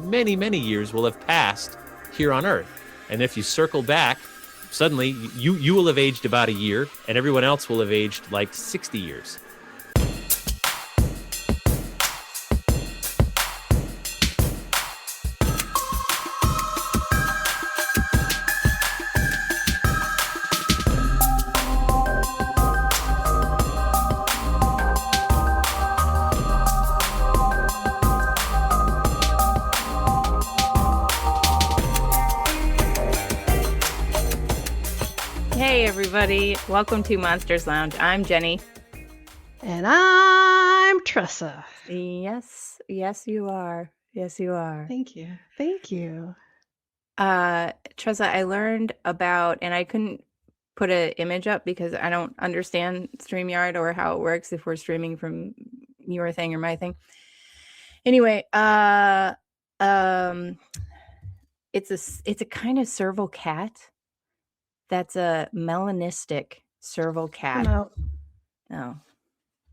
many, many years will have passed here on Earth. And if you circle back, suddenly you will have aged about a year, and everyone else will have aged like 60 years. Everybody, welcome to Monsters Lounge. I'm Jeni. And I'm Tressa. Yes, you are. Yes, you are. Thank you. Tressa, I learned about, and I couldn't put an image up because I don't understand StreamYard or how it works if we're streaming from your thing or my thing. Anyway, it's a kind of serval cat. That's a melanistic serval cat. Oh.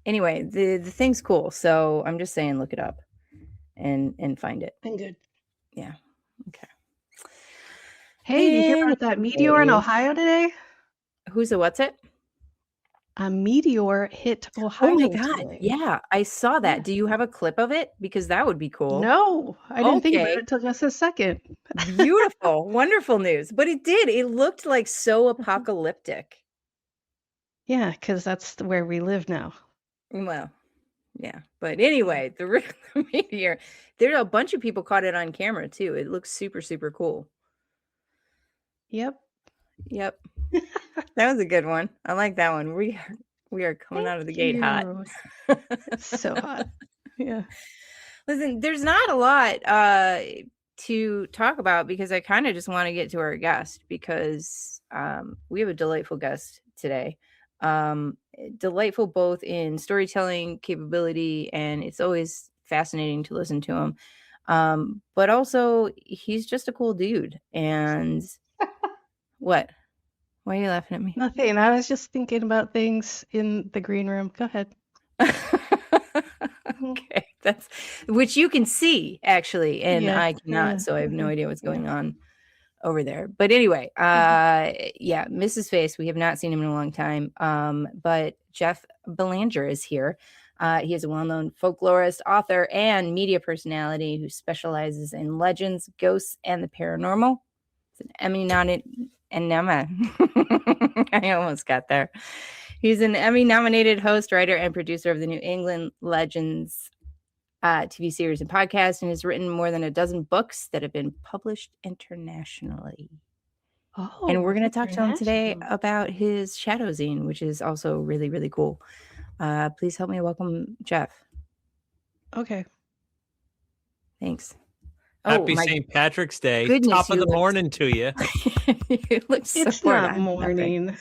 Anyway, the thing's cool. So I'm just saying, look it up and find it. And good. Yeah. Okay. Hey, did you hear about that meteor in Ohio today? What's it? A meteor hit Ohio. Oh my God. Today. Yeah, I saw that. Yeah. Do you have a clip of it? Because that would be cool. No, I didn't think about it until just a second. Beautiful. Wonderful news. But it did. It looked like so apocalyptic. Yeah, because that's where we live now. Well, yeah. But anyway, the meteor, there are a bunch of people caught it on camera too. It looks super, super cool. Yep. That was a good one. I like that one. We are coming out of the gate hot. It's so hot. Yeah. Listen, there's not a lot to talk about because I kind of just want to get to our guest because we have a delightful guest today. Delightful both in storytelling capability, and it's always fascinating to listen to him. But also he's just a cool dude. And what? Why are you laughing at me? Nothing. I was just thinking about things in the green room. Go ahead. Okay, that's which you can see actually, and I cannot, so I have no idea what's going on over there. But anyway, yeah, Mrs. Face, we have not seen him in a long time. But Jeff Belanger is here. He is a well-known folklorist, author, and media personality who specializes in legends, ghosts, and the paranormal. It's an Emmy-nominated. And Nema. I almost got there. He's an Emmy-nominated host, writer, and producer of the New England Legends TV series and podcast, and has written more than a dozen books that have been published internationally. Oh, and we're going to talk to him today about his shadow zine, which is also really, really cool. Please help me welcome Jeff. Okay. Thanks. Happy St. Patrick's Day. Goodness, top of the morning to you. You look so it's not morning.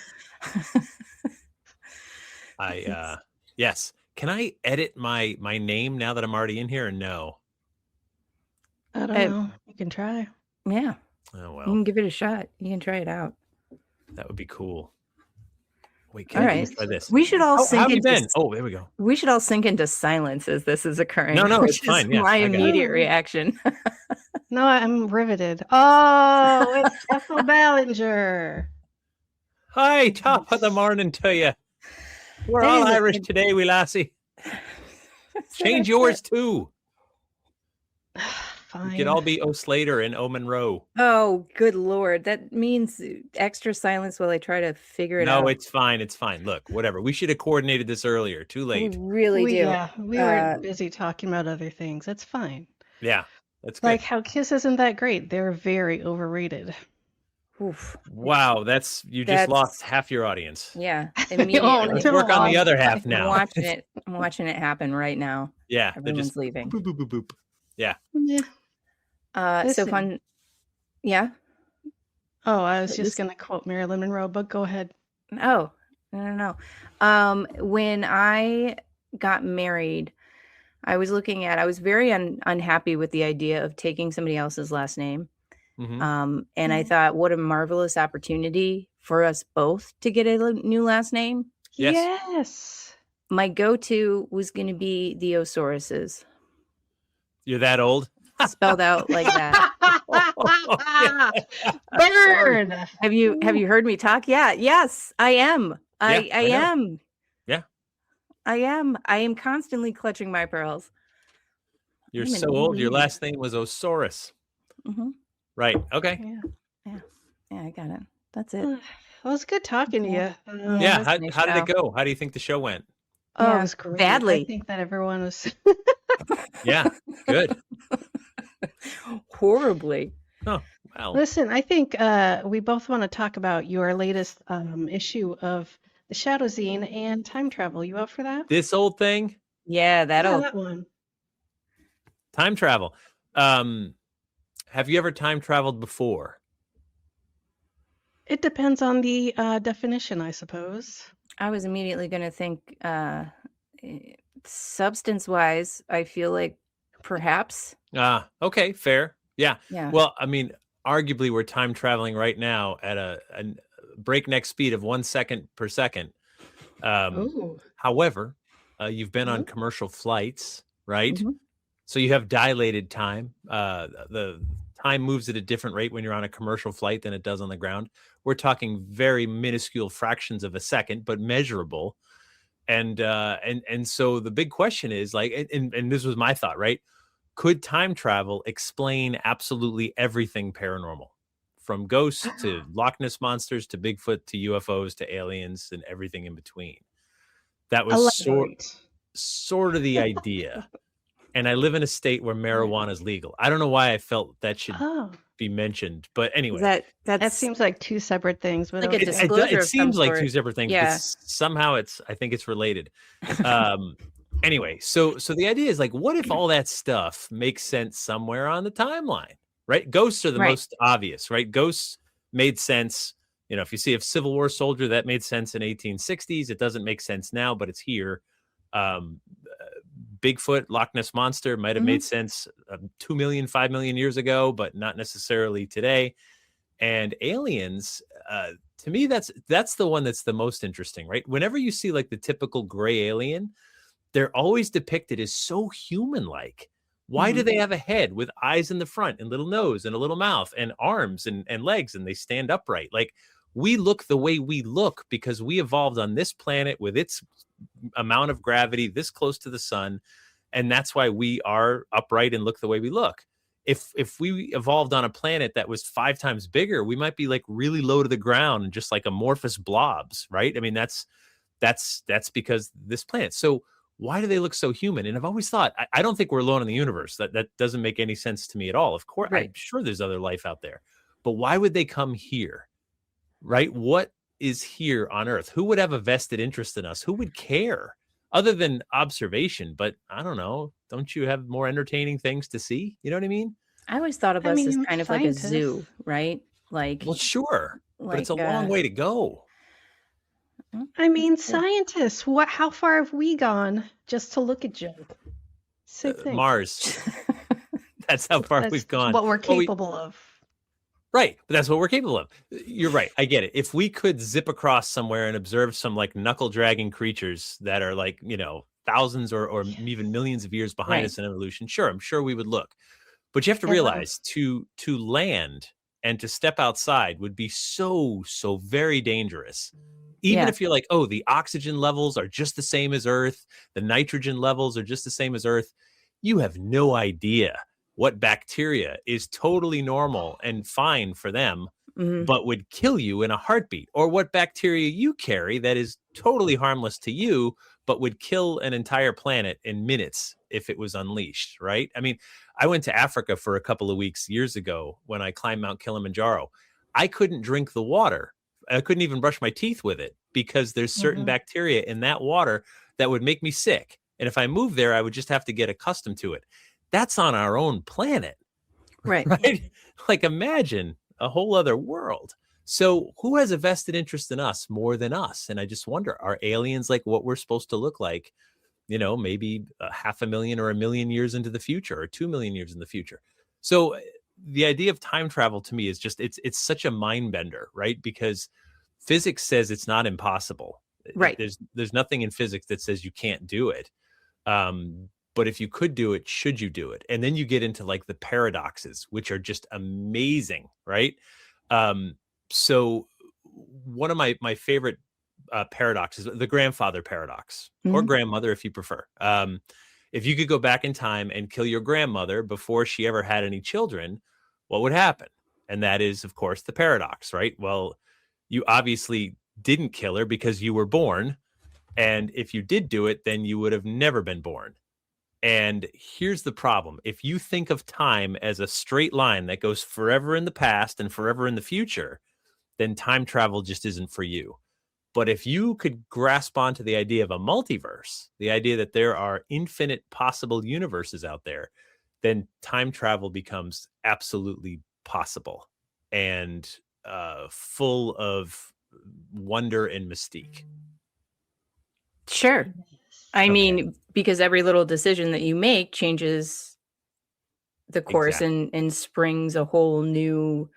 Yes. Can I edit my name now that I'm already in here or no? I don't know. You can try. Yeah. Oh, well. You can give it a shot. You can try it out. That would be cool. Wait, all right. Try this? We should all sink into. Oh, there we go. We should all sink into silence as this is occurring. No, it's fine. Yes, my immediate reaction. No, I'm riveted. Oh, it's Jeff Belanger. Hi, top of the morning to you. We're all Irish today, we lassie. Change yours too. Fine. We could all be Slater and Monroe. Oh, good Lord. That means extra silence while I try to figure it out. No, it's fine. It's fine. Look, whatever. We should have coordinated this earlier. Too late. We really do. Yeah, we were busy talking about other things. That's fine. Yeah, that's good. Like how Kiss isn't that great. They're very overrated. Oof. Wow, you just lost half your audience. Yeah, immediately. Let's work on the other half now. I'm watching it happen right now. Yeah, everyone's just leaving. Boop, boop, boop, boop. Yeah. So fun. Yeah. Oh, I was just gonna quote Marilyn Monroe, but go ahead. Oh, no. When I got married, I was very unhappy with the idea of taking somebody else's last name. Mm-hmm. And I thought, what a marvelous opportunity for us both to get a new last name. Yes. My go-to was going to be the Osauruses. You're that old? spelled out like that. Burn. Have you heard me talk? Yeah. Yes, I am. I know. am. Yeah. I am. I am constantly clutching my pearls. You're so old. Your last name was Osaurus. Mm-hmm. Right. Okay. Yeah, I got it. That's it. Well, it was good talking to you. Yeah. How did it go? How do you think the show went? Oh, it was great. Badly. I think that everyone was. Yeah. Good. Horribly. Oh, well. Listen, I think we both want to talk about your latest issue of the Shadow Zine and time travel. You up for that? This old thing? Yeah, that one. Time travel. Have you ever time traveled before? It depends on the definition, I suppose. I was immediately going to think substance-wise, I feel like perhaps. Okay, fair. Yeah. Yeah. Well, I mean, arguably we're time traveling right now at a breakneck speed of 1 second per second. However, you've been on commercial flights, right? Mm-hmm. So you have dilated time. The time moves at a different rate when you're on a commercial flight than it does on the ground. We're talking very minuscule fractions of a second, but measurable. And so the big question is like, and this was my thought, right? Could time travel explain absolutely everything paranormal, from ghosts to Loch Ness monsters to Bigfoot to UFOs to aliens and everything in between? That was sort of the idea. And I live in a state where marijuana is legal. I don't know why I felt that should be mentioned, but anyway, that seems like two separate things. But like a disclosure. It seems like two separate things. Yeah. But somehow I think it's related. Anyway, so the idea is like, what if all that stuff makes sense somewhere on the timeline, right? Ghosts are the most obvious, right? Ghosts made sense. You know, if you see a Civil War soldier, that made sense in 1860s. It doesn't make sense now, but it's here. Bigfoot, Loch Ness Monster might have made sense 2 million, 5 million years ago, but not necessarily today. And aliens, to me, that's the one that's the most interesting, right? Whenever you see like the typical gray alien, they're always depicted as so human-like. Why do they have a head with eyes in the front and little nose and a little mouth and arms and legs, and they stand upright? Like, we look the way we look because we evolved on this planet with its amount of gravity this close to the sun, and that's why we are upright and look the way we look. If we evolved on a planet that was 5 times bigger, we might be like really low to the ground and just like amorphous blobs, right? I mean, that's because this planet. So why do they look so human? And I've always thought, I don't think we're alone in the universe. That doesn't make any sense to me at all. Of course, I'm sure there's other life out there, but why would they come here? Right? What is here on Earth? Who would have a vested interest in us? Who would care other than observation? But I don't know. Don't you have more entertaining things to see? You know what I mean? I always thought of us as kind of like a zoo, right? Like, well, sure, but it's a long way to go. I mean, scientists, how far have we gone just to look at junk? Same thing. Mars. That's how far we've gone. What we're capable of. Right. But that's what we're capable of. You're right. I get it. If we could zip across somewhere and observe some like knuckle dragging creatures that are like, you know, thousands or even millions of years behind us in evolution, sure, I'm sure we would look. But you have to realize to land and to step outside would be so very dangerous. Even if you're like, oh, the oxygen levels are just the same as Earth, the nitrogen levels are just the same as Earth, you have no idea what bacteria is totally normal and fine for them, but would kill you in a heartbeat, or what bacteria you carry that is totally harmless to you, but would kill an entire planet in minutes if it was unleashed, right? I mean, I went to Africa for a couple of weeks years ago when I climbed Mount Kilimanjaro. I couldn't drink the water. I couldn't even brush my teeth with it because there's certain bacteria in that water that would make me sick. And if I moved there, I would just have to get accustomed to it. That's on our own planet, right? Like, imagine a whole other world. So who has a vested interest in us more than us? And I just wonder, are aliens like what we're supposed to look like, you know, maybe 500,000 or 1 million years into the future, or 2 million years in the future? So the idea of time travel to me is just, it's such a mind bender, right? Because physics says it's not impossible. Right. There's nothing in physics that says you can't do it. but if you could do it, should you do it? And then you get into like the paradoxes, which are just amazing, right? So one of my favorite paradoxes, the grandfather paradox, or grandmother if you prefer. If you could go back in time and kill your grandmother before she ever had any children, what would happen? And that is, of course, the paradox, right? Well, you obviously didn't kill her because you were born. And if you did do it, then you would have never been born. And here's the problem. If you think of time as a straight line that goes forever in the past and forever in the future, then time travel just isn't for you. But if you could grasp onto the idea of a multiverse, the idea that there are infinite possible universes out there, then time travel becomes absolutely possible and full of wonder and mystique. Sure. I mean, because every little decision that you make changes the course and springs a whole new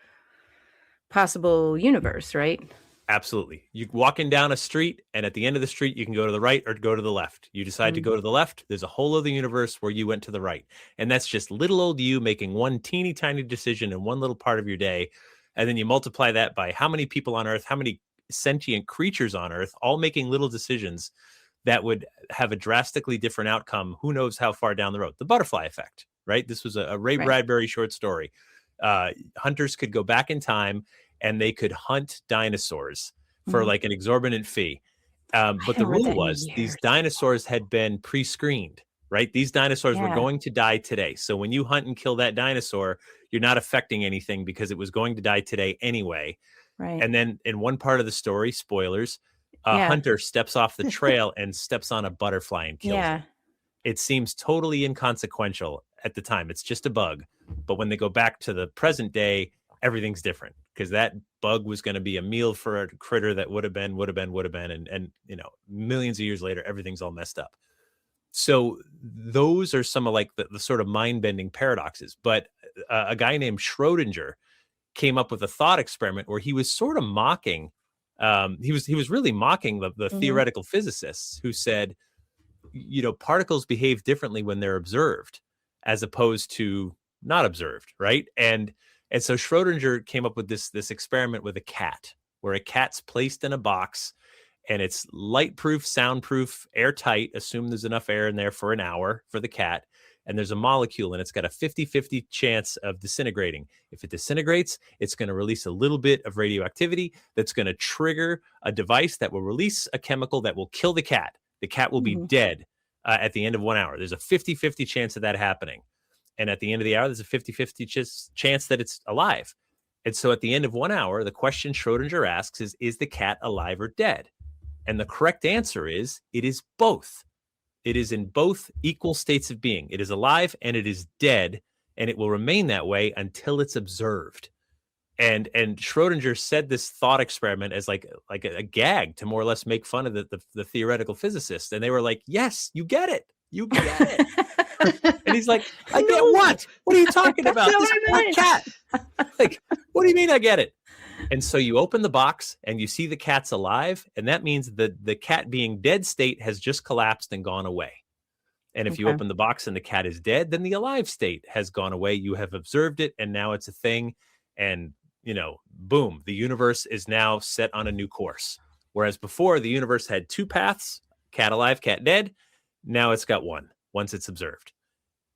possible universe, right? Absolutely. You walking down a street, and at the end of the street, you can go to the right or go to the left. You decide to go to the left. There's a whole other universe where you went to the right. And that's just little old you making one teeny tiny decision in one little part of your day. And then you multiply that by how many people on Earth, how many sentient creatures on Earth, all making little decisions that would have a drastically different outcome. Who knows how far down the road? The butterfly effect, right? This was a Ray Bradbury short story. Hunters could go back in time and they could hunt dinosaurs for like an exorbitant fee. But the rule was these dinosaurs had been pre-screened, right? These dinosaurs were going to die today. So when you hunt and kill that dinosaur, you're not affecting anything because it was going to die today anyway. Right. And then in one part of the story, spoilers, a hunter steps off the trail and steps on a butterfly and kills it. It seems totally inconsequential at the time. It's just a bug. But when they go back to the present day, everything's different because that bug was going to be a meal for a critter that would have been. And, you know, millions of years later, everything's all messed up. So those are some of like the sort of mind-bending paradoxes. But a guy named Schrodinger came up with a thought experiment where he was sort of mocking. He was really mocking the theoretical physicists who said, you know, particles behave differently when they're observed as opposed to not observed, right? And so Schrodinger came up with this experiment with a cat, where a cat's placed in a box and it's light-proof, soundproof, airtight. Assume there's enough air in there for an hour for the cat. And there's a molecule and it's got a 50-50 chance of disintegrating. If it disintegrates, it's going to release a little bit of radioactivity that's going to trigger a device that will release a chemical that will kill the cat. The cat will be dead at the end of 1 hour. There's a 50-50 chance of that happening. And at the end of the hour, there's a 50-50 chance that it's alive. And so at the end of 1 hour, the question Schrodinger asks is the cat alive or dead? And the correct answer is, it is both. It is in both equal states of being. It is alive and it is dead, and it will remain that way until it's observed. And Schrodinger said this thought experiment as like a gag to more or less make fun of the theoretical physicists. And they were like, yes, you get it. You get it. And he's like, I get what? What are you talking about? This poor cat. Like, what do you mean I get it? And so you open the box and you see the cat's alive. And that means that the cat being dead state has just collapsed and gone away. And if you open the box and the cat is dead, then the alive state has gone away. You have observed it and now it's a thing. And, you know, boom, the universe is now set on a new course. Whereas before the universe had two paths, cat alive, cat dead. Now it's got one once it's observed.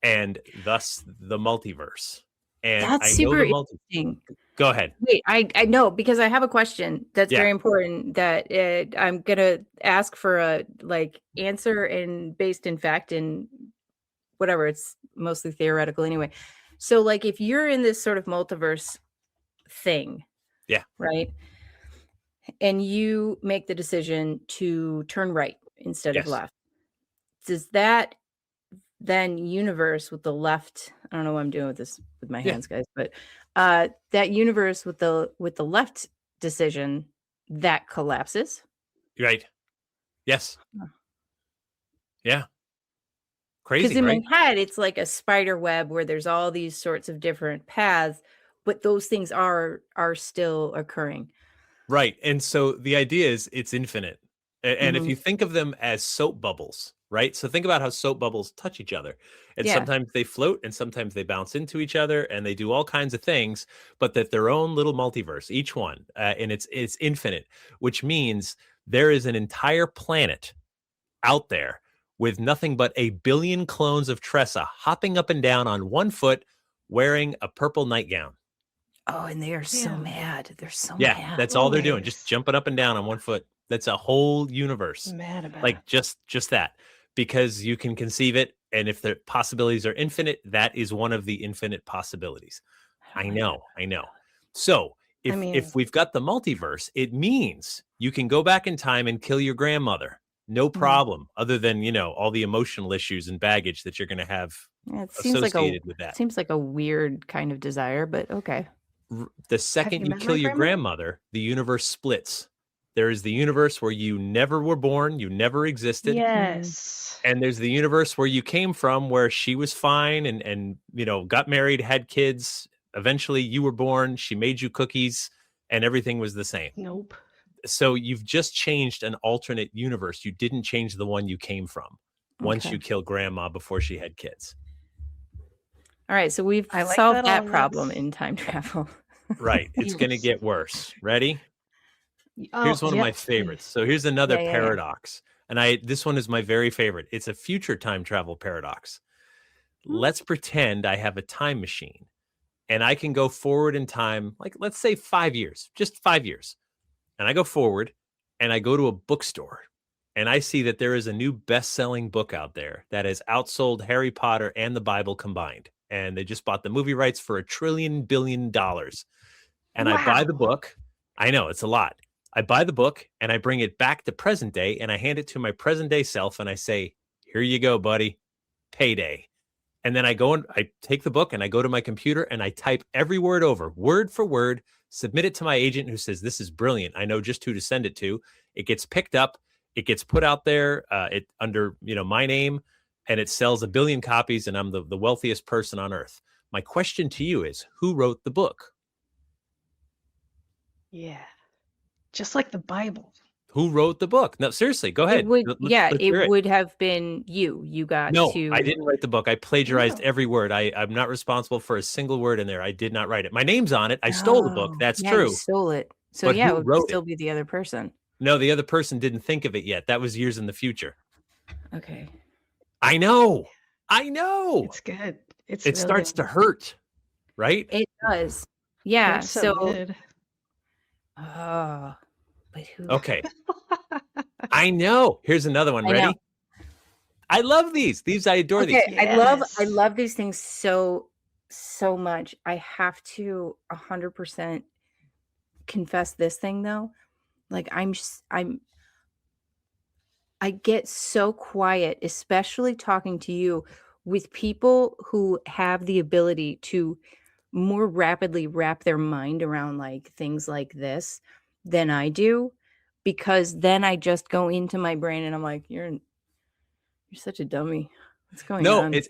And thus the multiverse. And that's super interesting. Go ahead. Wait, I know, because I have a question that's very important that I'm gonna ask for a like answer and based in fact and whatever. It's mostly theoretical anyway. So like if you're in this sort of multiverse thing, right, and you make the decision to turn right instead of left, does that then universe with the left, I don't know what I'm doing with this with my hands, guys, but that universe with the left decision that collapses? Right. Yes. Yeah. Crazy. Because in my head, it's like a spider web where there's all these sorts of different paths, but those things are still occurring. Right. And so the idea is it's infinite. And if you think of them as soap bubbles, right? So think about how soap bubbles touch each other. And Yeah. sometimes they float and sometimes they bounce into each other and they do all kinds of things, but that their own little multiverse, each one, and it's infinite, which means there is an entire planet out there with nothing but a billion clones of Tressa hopping up and down on one foot wearing a purple nightgown. Oh, and they are so mad. They're so Yeah, mad. that's all they're doing, just jumping up and down on one foot. That's a whole universe. Mad about Like it. just that, because you can conceive it, and if the possibilities are infinite, that is one of the infinite possibilities. I know. So if we've got the multiverse, it means you can go back in time and kill your grandmother. No problem, other than, all the emotional issues and baggage that you're going to have associated with that. Seems like a weird kind of desire, but okay. The second you kill your grandmother, the universe splits. There is the universe where you never were born, you never existed. Yes. And there's the universe where you came from, where she was fine and got married, had kids. Eventually you were born, she made you cookies, and everything was the same. Nope. So you've just changed an alternate universe. You didn't change the one you came from once you kill grandma before she had kids. All right, so we've solved that problem in time travel. Right. It's going to get worse. Ready? Here's one of my favorites. So here's another paradox. And this one is my very favorite. It's a future time travel paradox. Let's pretend I have a time machine and I can go forward in time, like let's say 5 years, just 5 years. And I go forward and I go to a bookstore and I see that there is a new best-selling book out there that has outsold Harry Potter and the Bible combined. And they just bought the movie rights for $1 trillion billion. And I buy the book. I know, it's a lot. I buy the book and I bring it back to present day and I hand it to my present day self and I say, here you go, buddy, payday. And then I go and I take the book and I go to my computer and I type every word over, word for word, submit it to my agent who says, this is brilliant. I know just who to send it to. It gets picked up. It gets put out there under my name, and it sells 1 billion copies, and I'm the wealthiest person on earth. My question to you is, who wrote the book? Yeah. Just like the Bible. Who wrote the book? No, seriously, go ahead. It would have been you. You got to. I didn't write the book. I plagiarized every word. I'm not responsible for a single word in there. I did not write it. My name's on it. I stole the book. That's true. You stole it. So but it would still be the other person. No, the other person didn't think of it yet. That was years in the future. Okay. I know. It's good. It starts to hurt, right? It does. Yeah. It's so good. Oh, but who? Okay. I know. Here's another one. Ready? I love these. I adore these. Yes. I love these things so much. I have to 100% confess this thing though. Like I get so quiet, especially talking to you, with people who have the ability to more rapidly wrap their mind around like things like this than I do, because then I just go into my brain and I'm like, you're such a dummy. What's going on? No,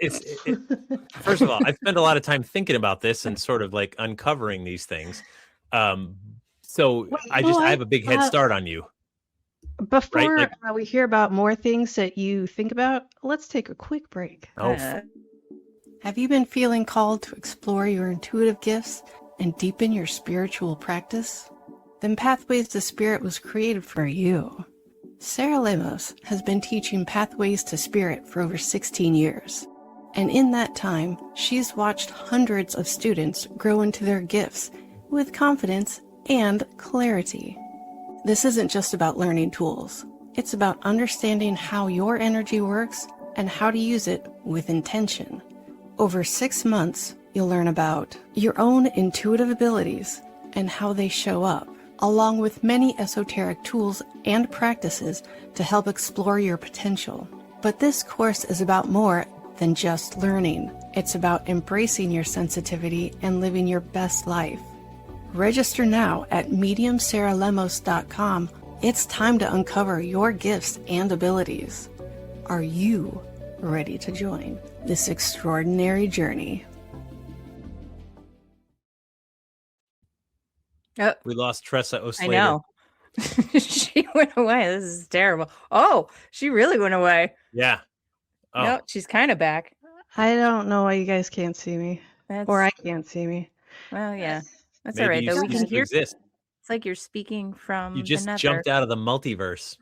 first of all, I've spent a lot of time thinking about this and sort of like uncovering these things. So I have a big head start on you. Before we hear about more things that you think about, let's take a quick break. Have you been feeling called to explore your intuitive gifts and deepen your spiritual practice? Then Pathways to Spirit was created for you. Sarah Lemos has been teaching Pathways to Spirit for over 16 years. And in that time, she's watched hundreds of students grow into their gifts with confidence and clarity. This isn't just about learning tools. It's about understanding how your energy works and how to use it with intention. Over 6 months, you'll learn about your own intuitive abilities and how they show up, along with many esoteric tools and practices to help explore your potential. But this course is about more than just learning. It's about embracing your sensitivity and living your best life. Register now at mediumsarahlemos.com. It's time to uncover your gifts and abilities. Are you ready to join this extraordinary journey? We lost Tressa Slater. I know. She went away. This is terrible. Oh, she really went away. Yeah. Oh, No, she's kind of back. I don't know why you guys can't see me. Or I can't see me. Well, yeah. That's all maybe right, you though. We cease can to hear. exist. It's like you're speaking You from the just nether. jumped out of the multiverse.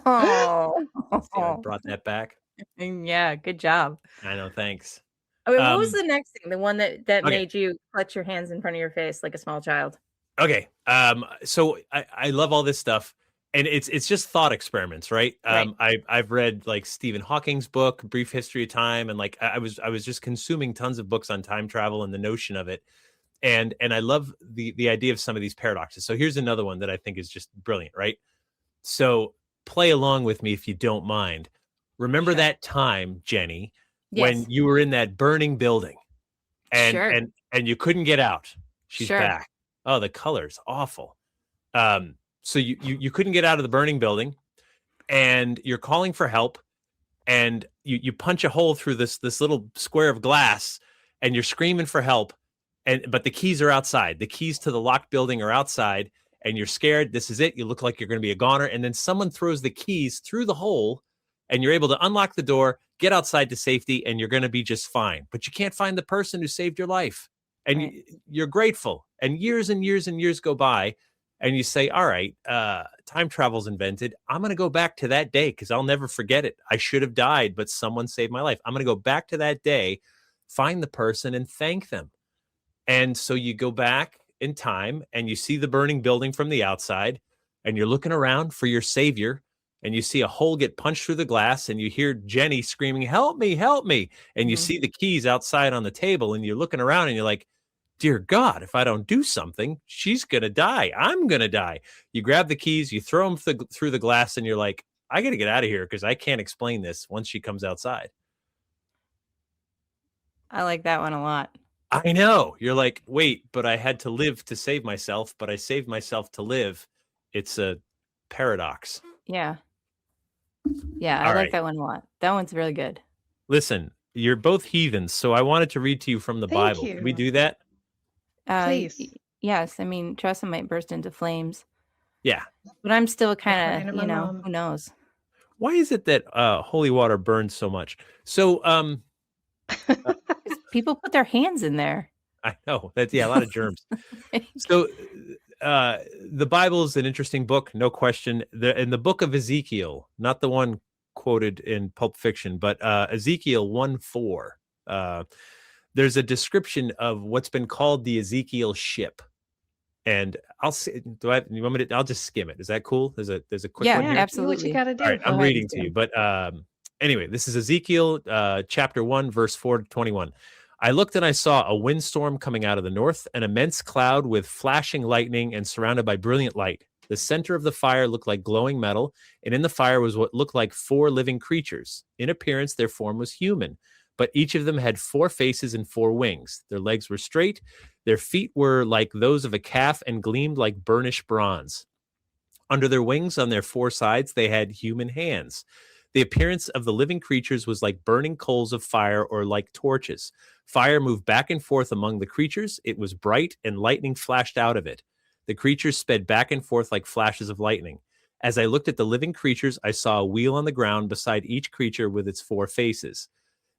Oh. See how I brought that back? Yeah, good job. I know, thanks. Okay, what was the next thing? The one that okay. made you clutch your hands in front of your face like a small child. Okay. So I love all this stuff, and it's just thought experiments, right? I've read like Stephen Hawking's book, Brief History of Time, and like I was just consuming tons of books on time travel and the notion of it. And I love the idea of some of these paradoxes. So here's another one that I think is just brilliant, right? So play along with me if you don't mind. Remember that time, Jeni, when you were in that burning building and you couldn't get out. She's back. Oh, the color's awful. So you couldn't get out of the burning building and you're calling for help and you punch a hole through this little square of glass and you're screaming for help. But the keys are outside. The keys to the locked building are outside, and you're scared. This is it. You look like you're going to be a goner. And then someone throws the keys through the hole, and you're able to unlock the door, get outside to safety, and you're going to be just fine. But you can't find the person who saved your life. And you're grateful. And years and years and years go by, and you say, all right, time travel's invented. I'm going to go back to that day because I'll never forget it. I should have died, but someone saved my life. I'm going to go back to that day, find the person, and thank them. And so you go back in time and you see the burning building from the outside and you're looking around for your savior and you see a hole get punched through the glass and you hear Jeni screaming, help me, help me. And you see the keys outside on the table and you're looking around and you're like, dear God, if I don't do something, she's going to die. I'm going to die. You grab the keys, you throw them through the glass and you're like, I got to get out of here because I can't explain this once she comes outside. I like that one a lot. I know. You're like, wait, but I had to live to save myself, but I saved myself to live. It's a paradox. Yeah. Yeah, I like that one a lot. That one's really good. Listen, you're both heathens, so I wanted to read to you from the Bible. Can we do that? Please. Yes. I mean, Tressa might burst into flames. Yeah. But I'm still kind of, who knows? Why is it that holy water burns so much? So, people put their hands in there. I know that's a lot of germs. So the Bible is an interesting book, no question. In the book of Ezekiel, not the one quoted in Pulp Fiction, but Ezekiel 1:4, there's a description of what's been called the Ezekiel ship. And I'll say, you want me to? I'll just skim it. Is that cool? There's a quick one here. Absolutely. Do what you gotta do. All right, I'm reading to you, but anyway, this is Ezekiel chapter 1, verse 4-21. I looked and I saw a windstorm coming out of the north, an immense cloud with flashing lightning and surrounded by brilliant light. The center of the fire looked like glowing metal, and in the fire was what looked like 4 living creatures. In appearance, their form was human, but each of them had 4 faces and 4 wings. Their legs were straight. Their feet were like those of a calf and gleamed like burnished bronze. Under their wings on their 4 sides, they had human hands. The appearance of the living creatures was like burning coals of fire or like torches. Fire moved back and forth among the creatures. It was bright and lightning flashed out of it. The creatures sped back and forth like flashes of lightning. As I looked at the living creatures, I saw a wheel on the ground beside each creature with its 4 faces.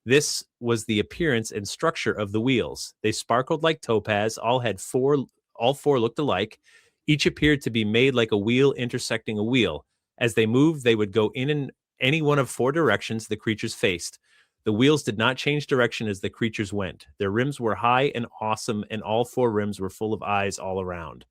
This was the appearance and structure of the wheels. They sparkled like topaz. All 4 looked alike. Each appeared to be made like a wheel intersecting a wheel. As they moved, they would go in any one of 4 directions the creatures faced. The wheels did not change direction as the creatures went. Their rims were high and awesome, and all 4 rims were full of eyes all around.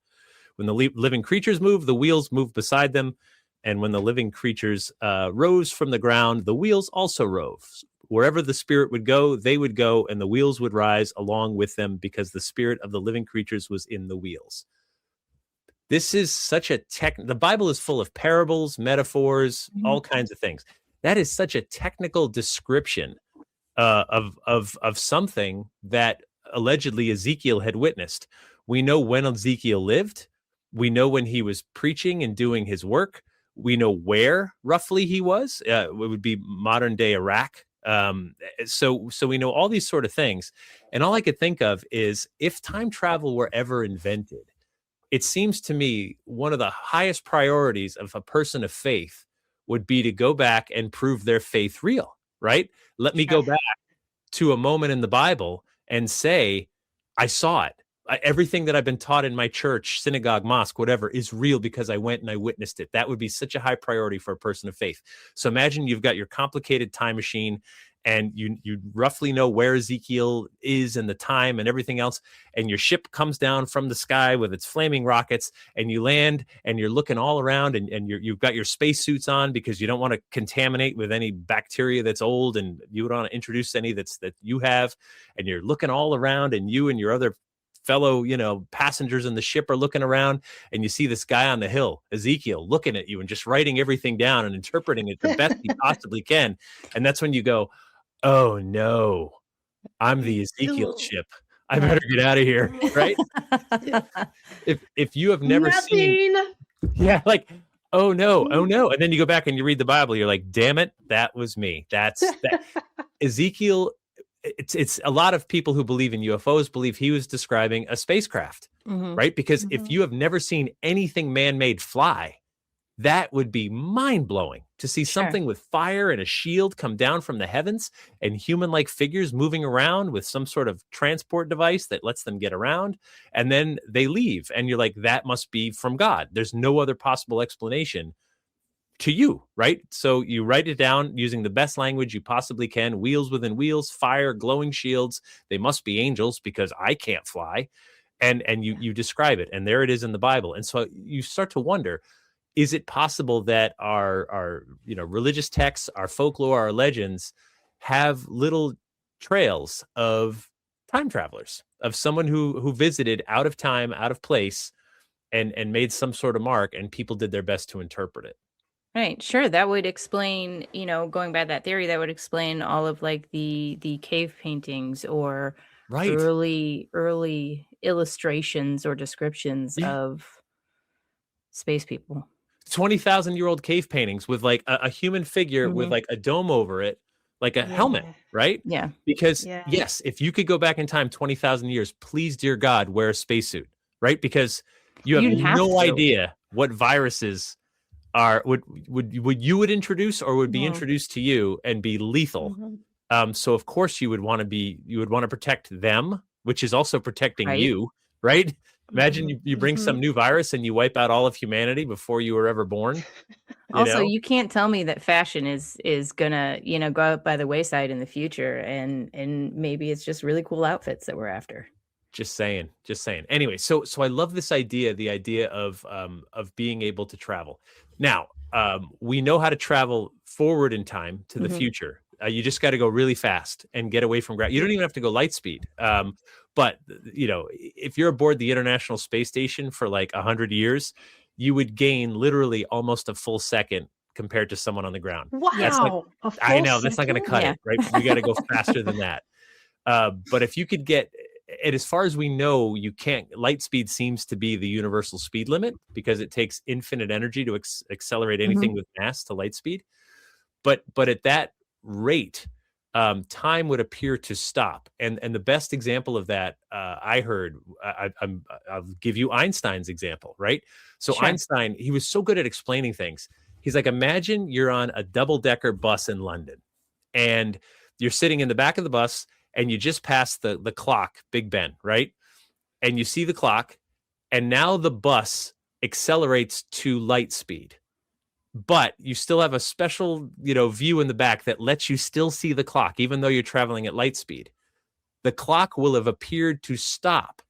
When the living creatures moved, the wheels moved beside them. And when the living creatures rose from the ground, the wheels also rose. Wherever the spirit would go, they would go, and the wheels would rise along with them because the spirit of the living creatures was in the wheels. This is such a the Bible is full of parables, metaphors, all kinds of things. That is such a technical description of something that allegedly Ezekiel had witnessed. We know when Ezekiel lived. We know when he was preaching and doing his work. We know where roughly he was. It would be modern day Iraq. So we know all these sort of things. And all I could think of is if time travel were ever invented, it seems to me one of the highest priorities of a person of faith would be to go back and prove their faith real. right? Let me go back to a moment in the Bible and say, I saw it. Everything that I've been taught in my church, synagogue, mosque, whatever, is real because I went and I witnessed it. That would be such a high priority for a person of faith. So imagine you've got your complicated time machine and you roughly know where Ezekiel is and the time and everything else. And your ship comes down from the sky with its flaming rockets and you land and you're looking all around and you've got your spacesuits on because you don't want to contaminate with any bacteria that's old and you don't want to introduce any that you have. And you're looking all around and you and your other fellow, passengers in the ship are looking around and you see this guy on the hill, Ezekiel, looking at you and just writing everything down and interpreting it the best he possibly can. And that's when you go, oh no, I'm the Ezekiel ship. I better get out of here. Right. If you have never seen, like, oh no. And then you go back and you read the Bible. You're like, damn it. That was me. That's that. Ezekiel. It's a lot of people who believe in UFOs believe he was describing a spacecraft, right? Because if you have never seen anything man-made fly, that would be mind-blowing to see something with fire and a shield come down from the heavens and human-like figures moving around with some sort of transport device that lets them get around. And then they leave. And you're like, that must be from God. There's no other possible explanation to you, right? So you write it down using the best language you possibly can, wheels within wheels, fire, glowing shields. They must be angels because I can't fly. And you describe it. And there it is in the Bible. And so you start to wonder, is it possible that our religious texts, our folklore, our legends have little trails of time travelers, of someone who visited out of time, out of place, and made some sort of mark, and people did their best to interpret it? Right. Sure. That would explain, going by that theory, that would explain all of like the cave paintings or early illustrations or descriptions of space people. 20,000-year-old cave paintings with like a human figure with like a dome over it, like a helmet, right? Yeah. Because yes, if you could go back in time 20,000 years, please, dear God, wear a spacesuit, right? Because you have no idea what viruses would introduce or would be introduced to you and be lethal. So of course you would want to protect them, which is also protecting you, right? Imagine you bring some new virus and you wipe out all of humanity before you were ever born. You can't tell me that fashion is gonna, go out by the wayside in the future, and maybe it's just really cool outfits that we're after. Just saying. Anyway, so I love this idea, the idea of being able to travel. Now, we know how to travel forward in time to the future. You just got to go really fast and get away from gravity. You don't even have to go light speed. But if you're aboard the International Space Station for like 100 years, you would gain literally almost a full second compared to someone on the ground. Wow. I know that's not going to cut it, right? We got to go faster than that. But if you could get, and as far as we know, you can't, light speed seems to be the universal speed limit because it takes infinite energy to accelerate anything with mass to light speed. But at that rate, time would appear to stop. And the best example of that I heard, I'll give you Einstein's example, right? So Einstein, he was so good at explaining things. He's like, imagine you're on a double-decker bus in London and you're sitting in the back of the bus and you just passed the clock, Big Ben, right? And you see the clock, and now the bus accelerates to light speed. But you still have a special, view in the back that lets you still see the clock, even though you're traveling at light speed. The clock will have appeared to stop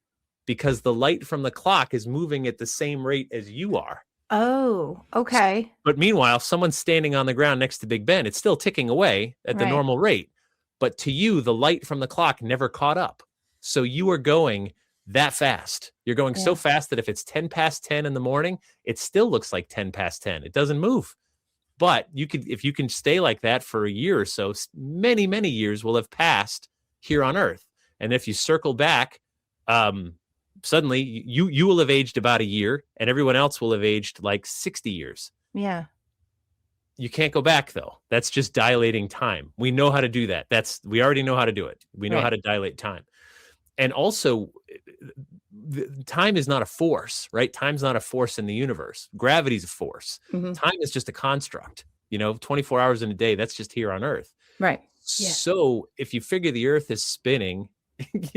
because the light from the clock is moving at the same rate as you are. Oh, okay. But meanwhile, if someone's standing on the ground next to Big Ben, it's still ticking away at the normal rate. But to you, the light from the clock never caught up. So you are going that fast. You're going so fast that if it's 10 past 10 in the morning, it still looks like 10 past 10. It doesn't move. But if you can stay like that for a year or so, many, many years will have passed here on Earth. And if you circle back, suddenly you will have aged about a year and everyone else will have aged like 60 years. Yeah. You can't go back though. That's just dilating time. We know how to do that. We already know how to do it. We know how to dilate time. And also, time is not a force, right? Time's not a force in the universe. Gravity's a force. Time is just a construct. 24 hours in a day, that's just here on Earth. Right. Yeah. So if you figure the Earth is spinning,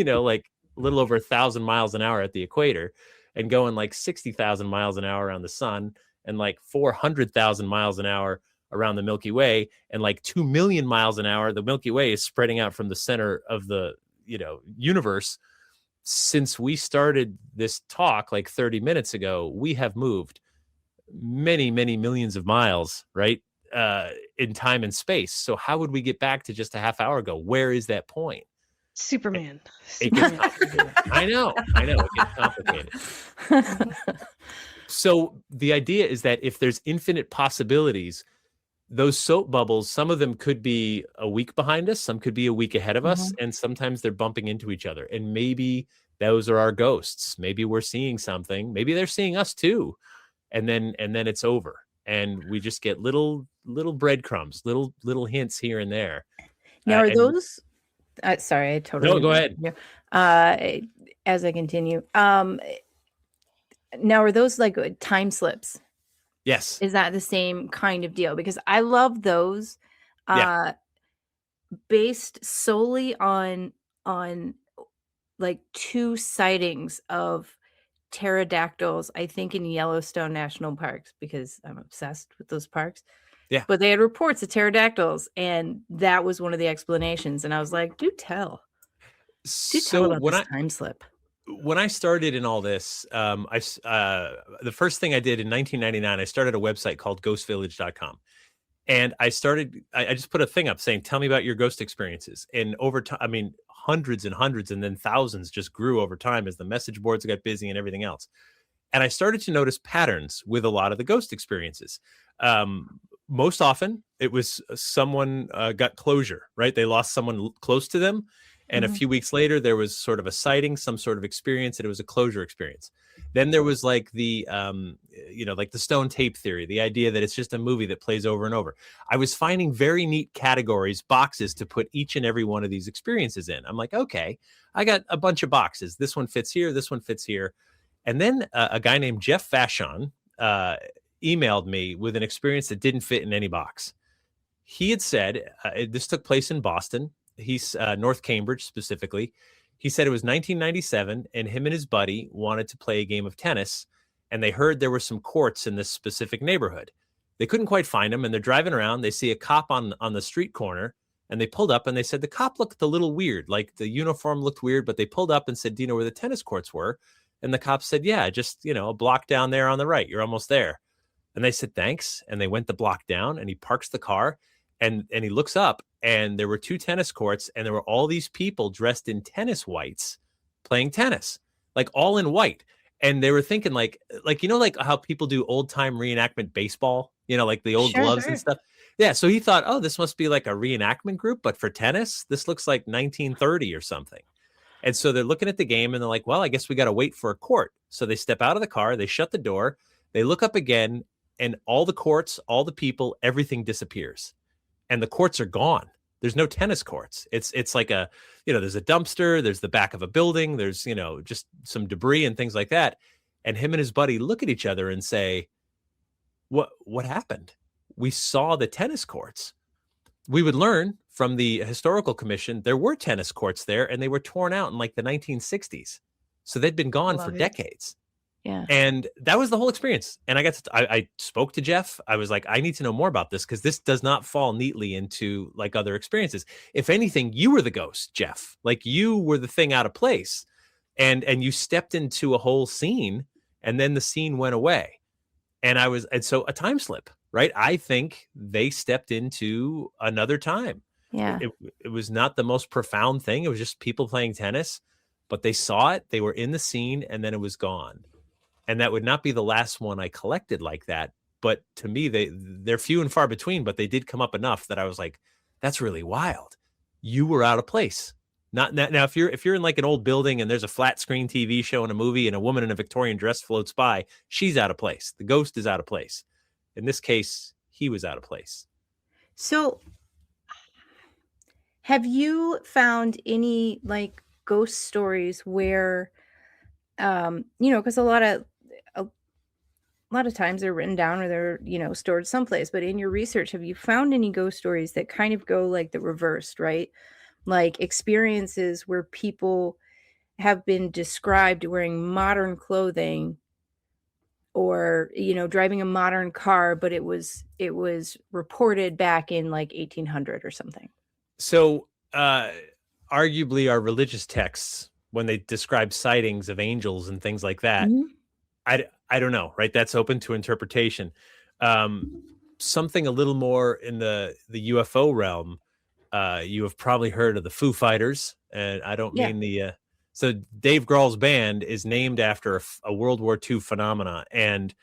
like a little over 1,000 miles an hour at the equator and going like 60,000 miles an hour around the sun and like 400,000 miles an hour around the Milky Way and like 2 million miles an hour, the Milky Way is spreading out from the center of the, universe. Since we started this talk like 30 minutes ago, we have moved many, many millions of miles, right? In time and space. So how would we get back to just a half hour ago? Where is that point? Superman. It gets complicated. I know. It gets complicated. So the idea is that if there's infinite possibilities, those soap bubbles, some of them could be a week behind us, some could be a week ahead of us, and sometimes they're bumping into each other. And maybe those are our ghosts. Maybe we're seeing something. Maybe they're seeing us too. And then it's over. And we just get little breadcrumbs, little hints here and there. Now, are those? Sorry, I totally. No, go ahead. As I continue, now are those like time slips? Yes. Is that the same kind of deal? Because I love those, based solely on like 2 sightings of pterodactyls, I think in Yellowstone National Parks, because I'm obsessed with those parks. Yeah. But they had reports of pterodactyls, and that was one of the explanations. And I was like, do tell about this time slip. When I started in all this, the first thing I did in 1999, I started a website called ghostvillage.com. And I just put a thing up saying, tell me about your ghost experiences. And over time, hundreds and hundreds and then thousands just grew over time as the message boards got busy and everything else. And I started to notice patterns with a lot of the ghost experiences. Most often it was someone got closure, right? They lost someone close to them. And a few weeks later, there was sort of a sighting, some sort of experience, and it was a closure experience. Then there was like the, like the stone tape theory, the idea that it's just a movie that plays over and over. I was finding very neat categories, boxes to put each and every one of these experiences in. I'm like, okay, I got a bunch of boxes. This one fits here. This one fits here. And then a guy named Jeff Belanger emailed me with an experience that didn't fit in any box. He had said, this took place in Boston. He's North Cambridge specifically. He said it was 1997 and him and his buddy wanted to play a game of tennis, and they heard there were some courts in this specific neighborhood. They couldn't quite find them, and they're driving around. They see a cop on the street corner, and they pulled up and they said the cop looked a little weird, like the uniform looked weird, but they pulled up and said, do you know where the tennis courts were? And the cop said, yeah, just, a block down there on the right. You're almost there. And they said, thanks. And they went the block down, and he parks the car. And he looks up, and there were 2 tennis courts, and there were all these people dressed in tennis whites playing tennis, like all in white. And they were thinking like how people do old time reenactment baseball, like the old gloves and stuff. Yeah. So he thought, oh, this must be like a reenactment group, but for tennis, this looks like 1930 or something. And so they're looking at the game and they're like, well, I guess we got to wait for a court. So they step out of the car, they shut the door, they look up again, and all the courts, all the people, everything disappears. And the courts are gone. There's no tennis courts. It's like there's a dumpster, there's the back of a building, there's, just some debris and things like that. And him and his buddy look at each other and say, what happened? We saw the tennis courts. We would learn from the historical commission, there were tennis courts there, and they were torn out in like the 1960s. So they'd been gone for decades. Yeah. And that was the whole experience. And I spoke to Jeff. I was like, I need to know more about this because this does not fall neatly into like other experiences. If anything, you were the ghost, Jeff. Like you were the thing out of place, and you stepped into a whole scene, and then the scene went away. And so a time slip, right? I think they stepped into another time. Yeah. It was not the most profound thing. It was just people playing tennis, but they saw it. They were in the scene, and then it was gone. And that would not be the last one I collected like that. But to me, they're few and far between, but they did come up enough that I was like, that's really wild. You were out of place. Not now, if you're in like an old building and there's a flat screen TV show and a movie and a woman in a Victorian dress floats by, she's out of place. The ghost is out of place. In this case, he was out of place. So have you found any like ghost stories where, because a lot of times they're written down or they're, you know, stored someplace. But in your research, have you found any ghost stories that kind of go like the reversed, right? Like experiences where people have been described wearing modern clothing or, you know, driving a modern car, but it was reported back in like 1800 or something. So arguably our religious texts, when they describe sightings of angels and things like that, I don't know, right? That's open to interpretation. Something a little more in the UFO realm. You have probably heard of the Foo Fighters, and I don't mean the. So Dave Grohl's band is named after a World War II phenomena, and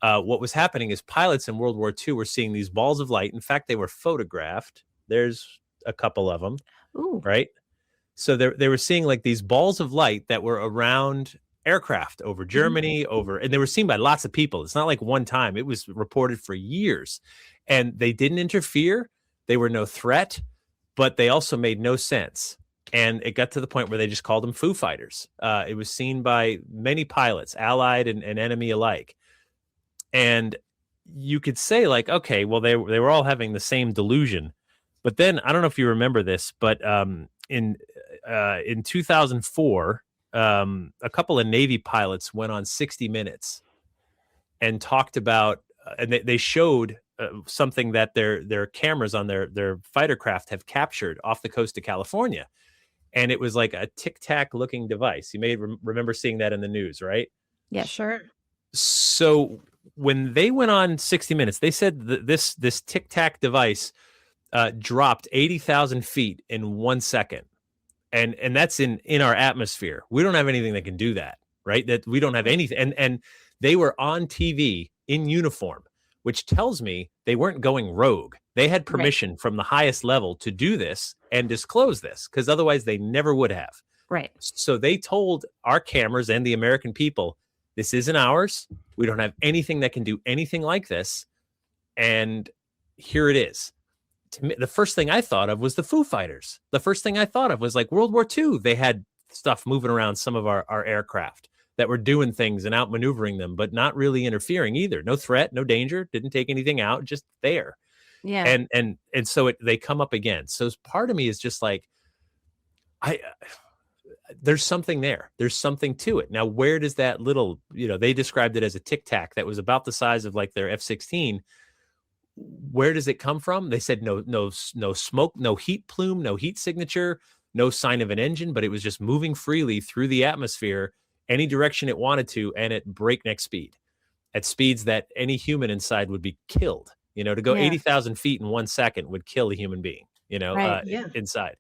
what was happening is pilots in World War II were seeing these balls of light. In fact, they were photographed. There's a couple of them, right? So they were seeing like these balls of light that were around aircraft over Germany, and they were seen by lots of people. It's not like one time. It was reported for years, and they didn't interfere. They were no threat, but they also made no sense. And it got to the point where they just called them Foo Fighters. It was seen by many pilots, allied and enemy alike. And you could say like, okay, well, they were all having the same delusion. But then I don't know if you remember this, but in 2004, a couple of Navy pilots went on 60 Minutes and talked about, and they showed something that their cameras on their fighter craft have captured off the coast of California. And it was like a tic-tac looking device. You may remember seeing that in the news, right? Yeah, sure. So when they went on 60 Minutes, they said that this tic-tac device dropped 80,000 feet in 1 second. And that's in our atmosphere. We don't have anything that can do that, right? That we don't have anything. And they were on TV in uniform, which tells me they weren't going rogue. They had permission from the highest level to do this and disclose this, because otherwise they never would have. Right. So they told our cameras and the American people, this isn't ours. We don't have anything that can do anything like this. And here it is. To me, the first thing I thought of was the Foo Fighters. The first thing I thought of was like World War II. They had stuff moving around some of our aircraft that were doing things and outmaneuvering them, but not really interfering either. No threat, no danger, didn't take anything out, just there. Yeah. And so they come up again. So part of me is just like, there's something there. There's something to it. Now, where does that little, they described it as a tic-tac that was about the size of like their F-16. Where does it come from? They said no smoke, no heat plume, no heat signature, no sign of an engine, but it was just moving freely through the atmosphere, any direction it wanted to, and at breakneck speed, at speeds that any human inside would be killed. To go 80,000 feet in 1 second would kill a human being, inside.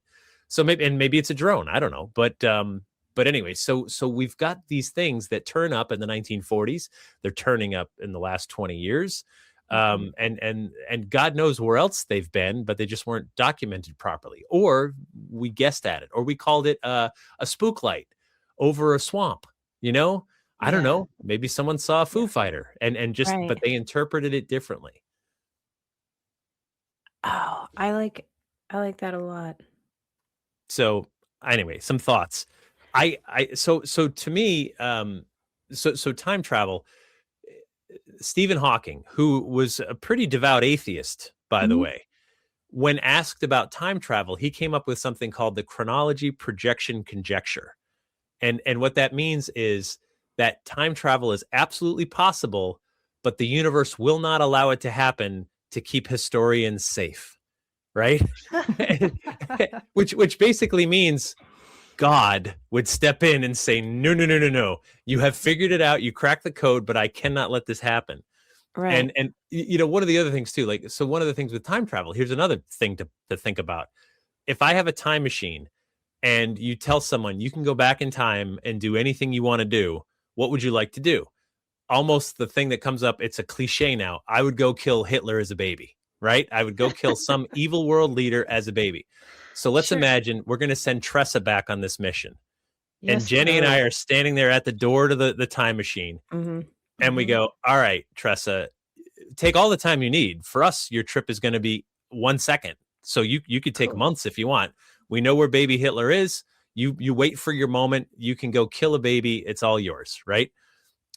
So maybe it's a drone. I don't know. But anyway, so we've got these things that turn up in the 1940s. They're turning up in the last 20 years. And God knows where else they've been, but they just weren't documented properly, or we guessed at it, or we called it a spook light over a swamp. I don't know. Maybe someone saw a Foo Fighter and just, but they interpreted it differently. Oh, I like that a lot. So anyway, some thoughts. So to me, so time travel. Stephen Hawking, who was a pretty devout atheist, by the way, when asked about time travel, he came up with something called the chronology projection conjecture. And what that means is that time travel is absolutely possible, but the universe will not allow it to happen to keep historians safe, right? which basically means God would step in and say, no. You have figured it out. You cracked the code, but I cannot let this happen. Right. And one of the other things too, so one of the things with time travel, here's another thing to think about. If I have a time machine and you tell someone you can go back in time and do anything you want to do, what would you like to do? Almost the thing that comes up, it's a cliche now. I would go kill Hitler as a baby, right? I would go kill some evil world leader as a baby. So let's imagine we're going to send Tressa back on this mission. Yes, and Jeni and I are standing there at the door to the time machine. And we go, all right, Tressa, take all the time you need. For us, your trip is going to be 1 second. So you could take months if you want. We know where baby Hitler is. You wait for your moment. You can go kill a baby. It's all yours, right?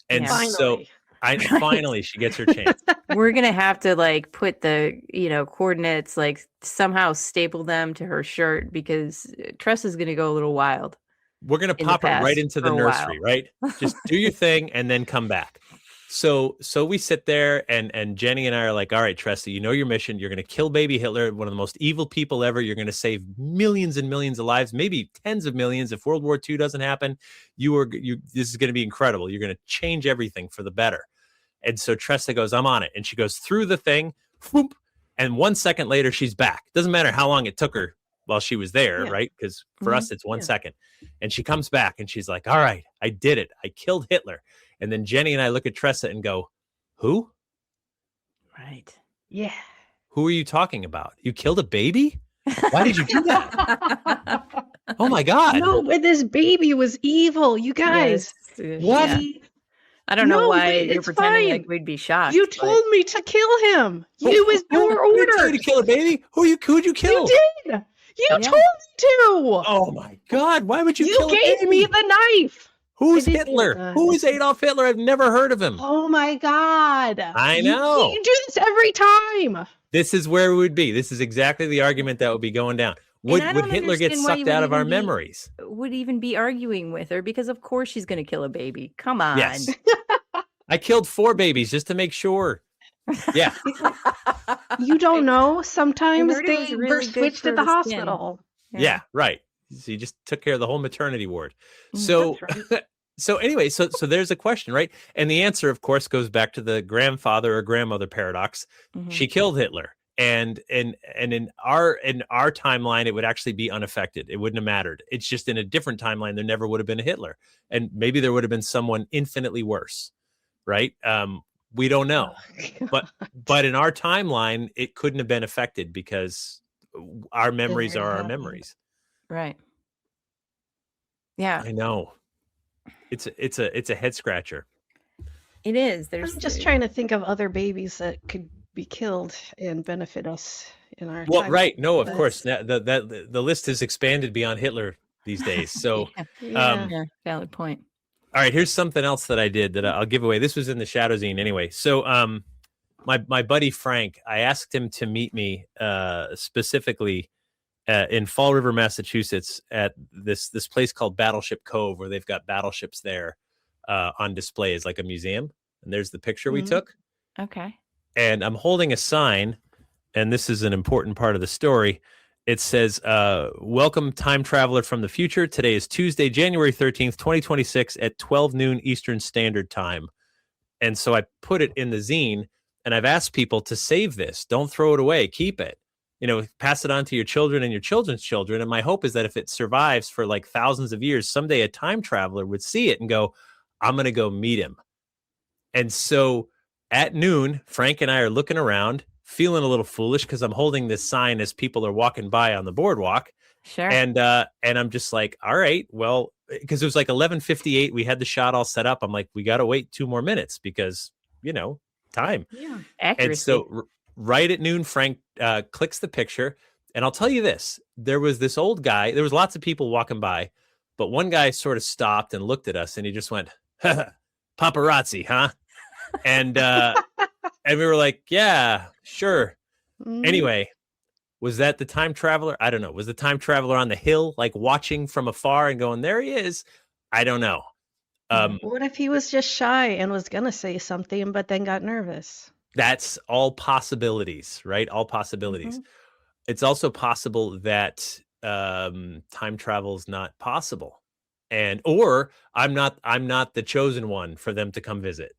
And so Finally she gets her chance. We're gonna have to like put the coordinates, like somehow staple them to her shirt, because Tressa's gonna go a little wild. We're gonna pop it right into the nursery, right? Just do your thing and then come back. So we sit there, and Jeni and I are like, all right, Tressa, you know your mission. You're gonna kill baby Hitler, one of the most evil people ever. You're gonna save millions and millions of lives, maybe tens of millions. If World War II doesn't happen, this is gonna be incredible. You're gonna change everything for the better. And so Tressa goes, I'm on it. And she goes through the thing, whoop, and 1 second later, she's back. Doesn't matter how long it took her while she was there, right? Because for us, it's 1 second. And she comes back and she's like, all right, I did it. I killed Hitler. And then Jeni and I look at Tressa and go, who? Right. Yeah. Who are you talking about? You killed a baby? Why did you do that? Oh my God. No, but this baby was evil, you guys. Yes. What? Yeah. I don't know why you're it's pretending fine. like we'd be shocked. You told me to kill him. It was your Who did order. you to kill a baby? Who'd you kill? You did. You told me to. Oh my God. Why would you You kill a baby? gave me the knife. Who's I didn't Hitler? do that. Who is Adolf Hitler? I've never heard of him. Oh my God. I know. You do this every time. This is where we would be. This is exactly the argument that would be going down. Would Hitler get sucked out of our memories? Would even be arguing with her, because of course she's going to kill a baby. Come on. Yes. I killed 4 babies just to make sure. Yeah. You don't know. Sometimes heard it was they really were good switched for at the the skin. hospital. Yeah, right. So you just took care of the whole maternity ward. Mm, So That's so anyway, so there's a question, right? And the answer, of course, goes back to the grandfather or grandmother paradox. Mhm. She killed Hitler. And in our timeline, it would actually be unaffected. It wouldn't have mattered. It's just in a different timeline, there never would have been a Hitler. And maybe there would have been someone infinitely worse, right? We don't know. But in our timeline, it couldn't have been affected because our memories are our memories. Right. Yeah. I know. It's a head scratcher. It is. I'm just trying to think of other babies that could be killed and benefit us in our Well, time. right. No, of course. The list is expanded beyond Hitler these days. So, Yeah, valid point. all right, here's something else that I did that I'll give away. This was in the Shadow Zine anyway. So, my buddy Frank, I asked him to meet me specifically in Fall River, Massachusetts, at this place called Battleship Cove, where they've got battleships there on display as like a museum. And there's the picture we took. Okay. And I'm holding a sign, and this is an important part of the story. It says, welcome, time traveler from the future. Today is Tuesday, January 13th, 2026 at 12 noon Eastern Standard Time. And so I put it in the zine, and I've asked people to save this. Don't throw it away. Keep it. Pass it on to your children and your children's children. And my hope is that if it survives for like thousands of years, someday a time traveler would see it and go, I'm going to go meet him. And so at noon, Frank and I are looking around, feeling a little foolish because I'm holding this sign as people are walking by on the boardwalk. Sure. And I'm just like, all right, well, because it was like 11:58. We had the shot all set up. I'm like, we got to wait 2 more minutes because, time. Yeah. Accuracy. And so right at noon, Frank clicks the picture. And I'll tell you this, there was this old guy. There was lots of people walking by, but one guy sort of stopped and looked at us and he just went, paparazzi, huh? And we were like, yeah, sure. Anyway, was that the time traveler? I don't know. Was the time traveler on the hill, like watching from afar and going, there he is? I don't know. What if he was just shy and was going to say something, but then got nervous? That's all possibilities, right? All possibilities. It's also possible that time travel is not possible. Or I'm not the chosen one for them to come visit.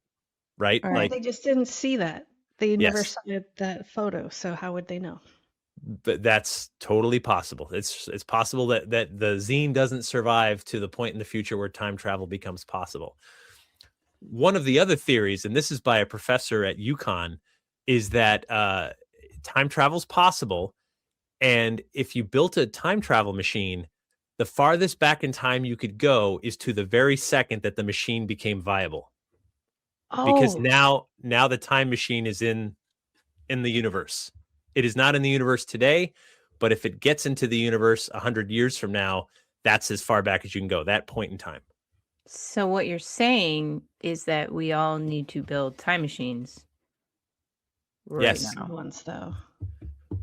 Right? Or like they just didn't see that. They never Yes. saw that photo. So how would they know? But that's totally possible. It's possible that the zine doesn't survive to the point in the future where time travel becomes possible. One of the other theories, and this is by a professor at UConn, is that time travel is possible. And if you built a time travel machine, the farthest back in time you could go is to the very second that the machine became viable. Because now the time machine is in the universe. It is not in the universe today, but if it gets into the universe 100 years from now, that's as far back as you can go, that point in time. So what you're saying is that we all need to build time machines right Yes. now. Ones though,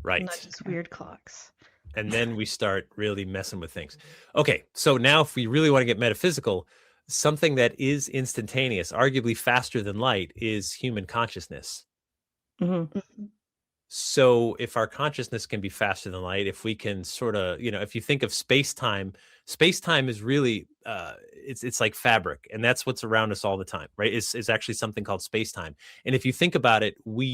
Right. not just weird clocks. And then we start really messing with things. Okay, so now if we really want to get metaphysical, something that is instantaneous, arguably faster than light, is human consciousness. Mm-hmm. So if our consciousness can be faster than light, if we can sort of, if you think of space-time is really it's like fabric, and that's what's around us all the time, right? It's actually something called space-time. And if you think about it, we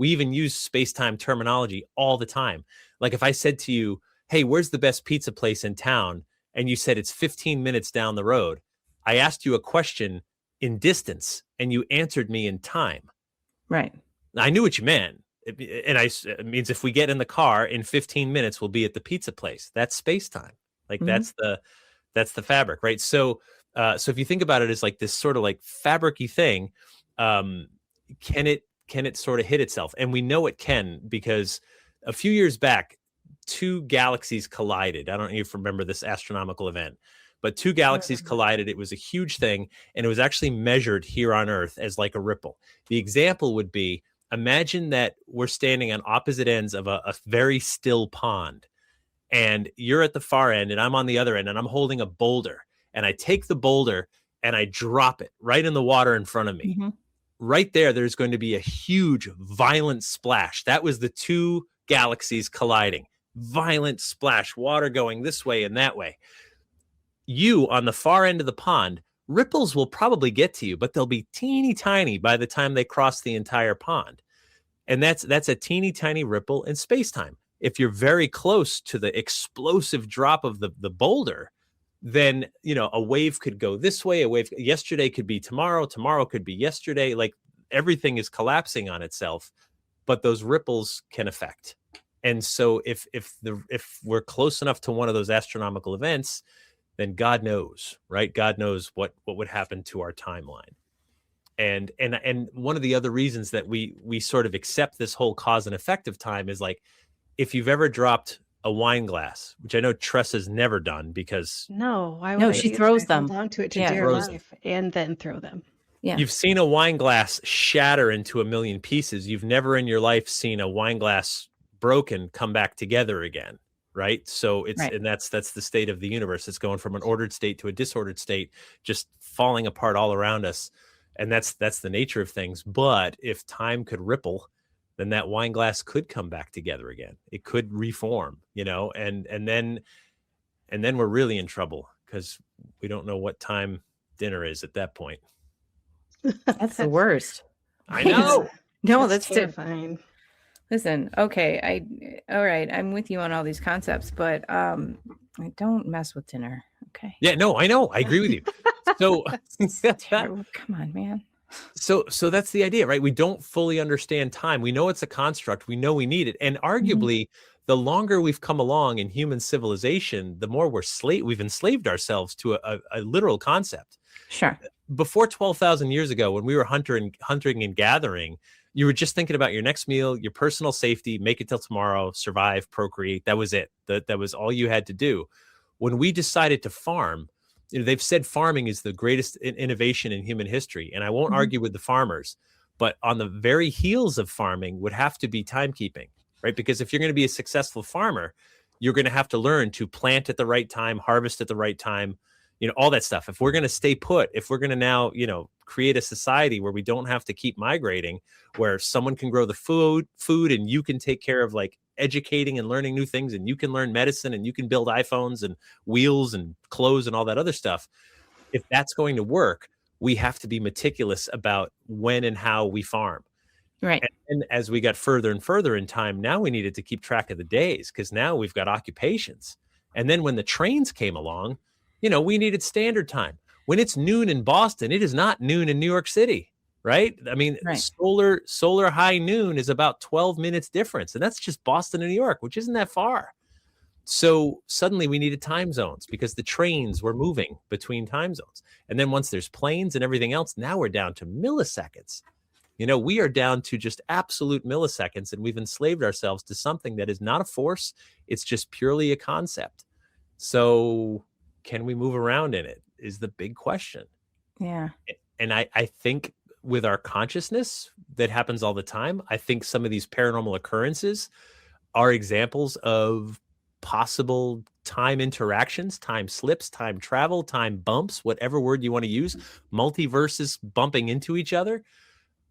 even use space-time terminology all the time. Like if I said to you, hey, where's the best pizza place in town? And you said it's 15 minutes down the road. I asked you a question in distance and you answered me in time. Right. I knew what you meant. It means if we get in the car in 15 minutes, we'll be at the pizza place. That's space-time. Like that's the fabric, right? So if you think about it as like this sort of like fabric-y thing, can it sort of hit itself? And we know it can, because a few years back, two galaxies collided. I don't know if you remember this astronomical event, but two galaxies collided. It was a huge thing, and it was actually measured here on Earth as like a ripple. The example would be, imagine that we're standing on opposite ends of a very still pond, and you're at the far end and I'm on the other end, and I'm holding a boulder, and I take the boulder and I drop it right in the water in front of me. Mm-hmm. Right there's going to be a huge, violent splash. That was the two galaxies colliding. Violent splash, water going this way and that way. You on the far end of the pond, ripples will probably get to you, but they'll be teeny tiny by the time they cross the entire pond. And that's a teeny tiny ripple in space-time. If you're very close to the explosive drop of the boulder, then a wave could go this way, a wave yesterday could be tomorrow could be yesterday. Like everything is collapsing on itself, but those ripples can affect. And so if we're close enough to one of those astronomical events, then God knows, right? God knows what would happen to our timeline. And one of the other reasons that we sort of accept this whole cause and effect of time is, like, if you've ever dropped a wine glass, which I know Tressa's never done, because she throws them. Hold on to it to dear life and then throw them. Yeah. You've seen a wine glass shatter into a million pieces. You've never in your life seen a wine glass broken come back together again, right? So and that's the state of the universe. It's going from an ordered state to a disordered state, just falling apart all around us. And that's the nature of things. But if time could ripple, then that wine glass could come back together again. It could reform, and then we're really in trouble, because we don't know what time dinner is at that point. That's the worst. I know. No, that's terrifying. Listen, okay, all right, I'm with you on all these concepts, but I don't mess with dinner. Okay. Yeah, no, I know. I agree with you. So come on, man. So that's the idea, right? We don't fully understand time. We know it's a construct. We know we need it. And arguably, the longer we've come along in human civilization, the more we've enslaved ourselves to a literal concept. Sure. Before 12,000 years ago, when we were hunting and gathering, you were just thinking about your next meal, your personal safety, make it till tomorrow, survive, procreate. That was it. That was all you had to do. When we decided to farm, they've said farming is the greatest innovation in human history. And I won't argue with the farmers, but on the very heels of farming would have to be timekeeping, right? Because if you're going to be a successful farmer, you're going to have to learn to plant at the right time, harvest at the right time, all that stuff. If we're going to stay put, if we're going to now, create a society where we don't have to keep migrating, where someone can grow the food and you can take care of like educating and learning new things, and you can learn medicine and you can build iPhones and wheels and clothes and all that other stuff. If that's going to work, we have to be meticulous about when and how we farm. Right. And as we got further and further in time, now we needed to keep track of the days, because now we've got occupations. And then when the trains came along, we needed standard time. When it's noon in Boston, it is not noon in New York City, right? I mean, solar high noon is about 12 minutes difference. And that's just Boston and New York, which isn't that far. So suddenly we needed time zones, because the trains were moving between time zones. And then once there's planes and everything else, now we're down to milliseconds. We are down to just absolute milliseconds, and we've enslaved ourselves to something that is not a force. It's just purely a concept. So can we move around in it? the big question. Yeah. And I think with our consciousness, that happens all the time. I think some of these paranormal occurrences are examples of possible time interactions, time slips, time travel, time bumps, whatever word you want to use, multiverses bumping into each other.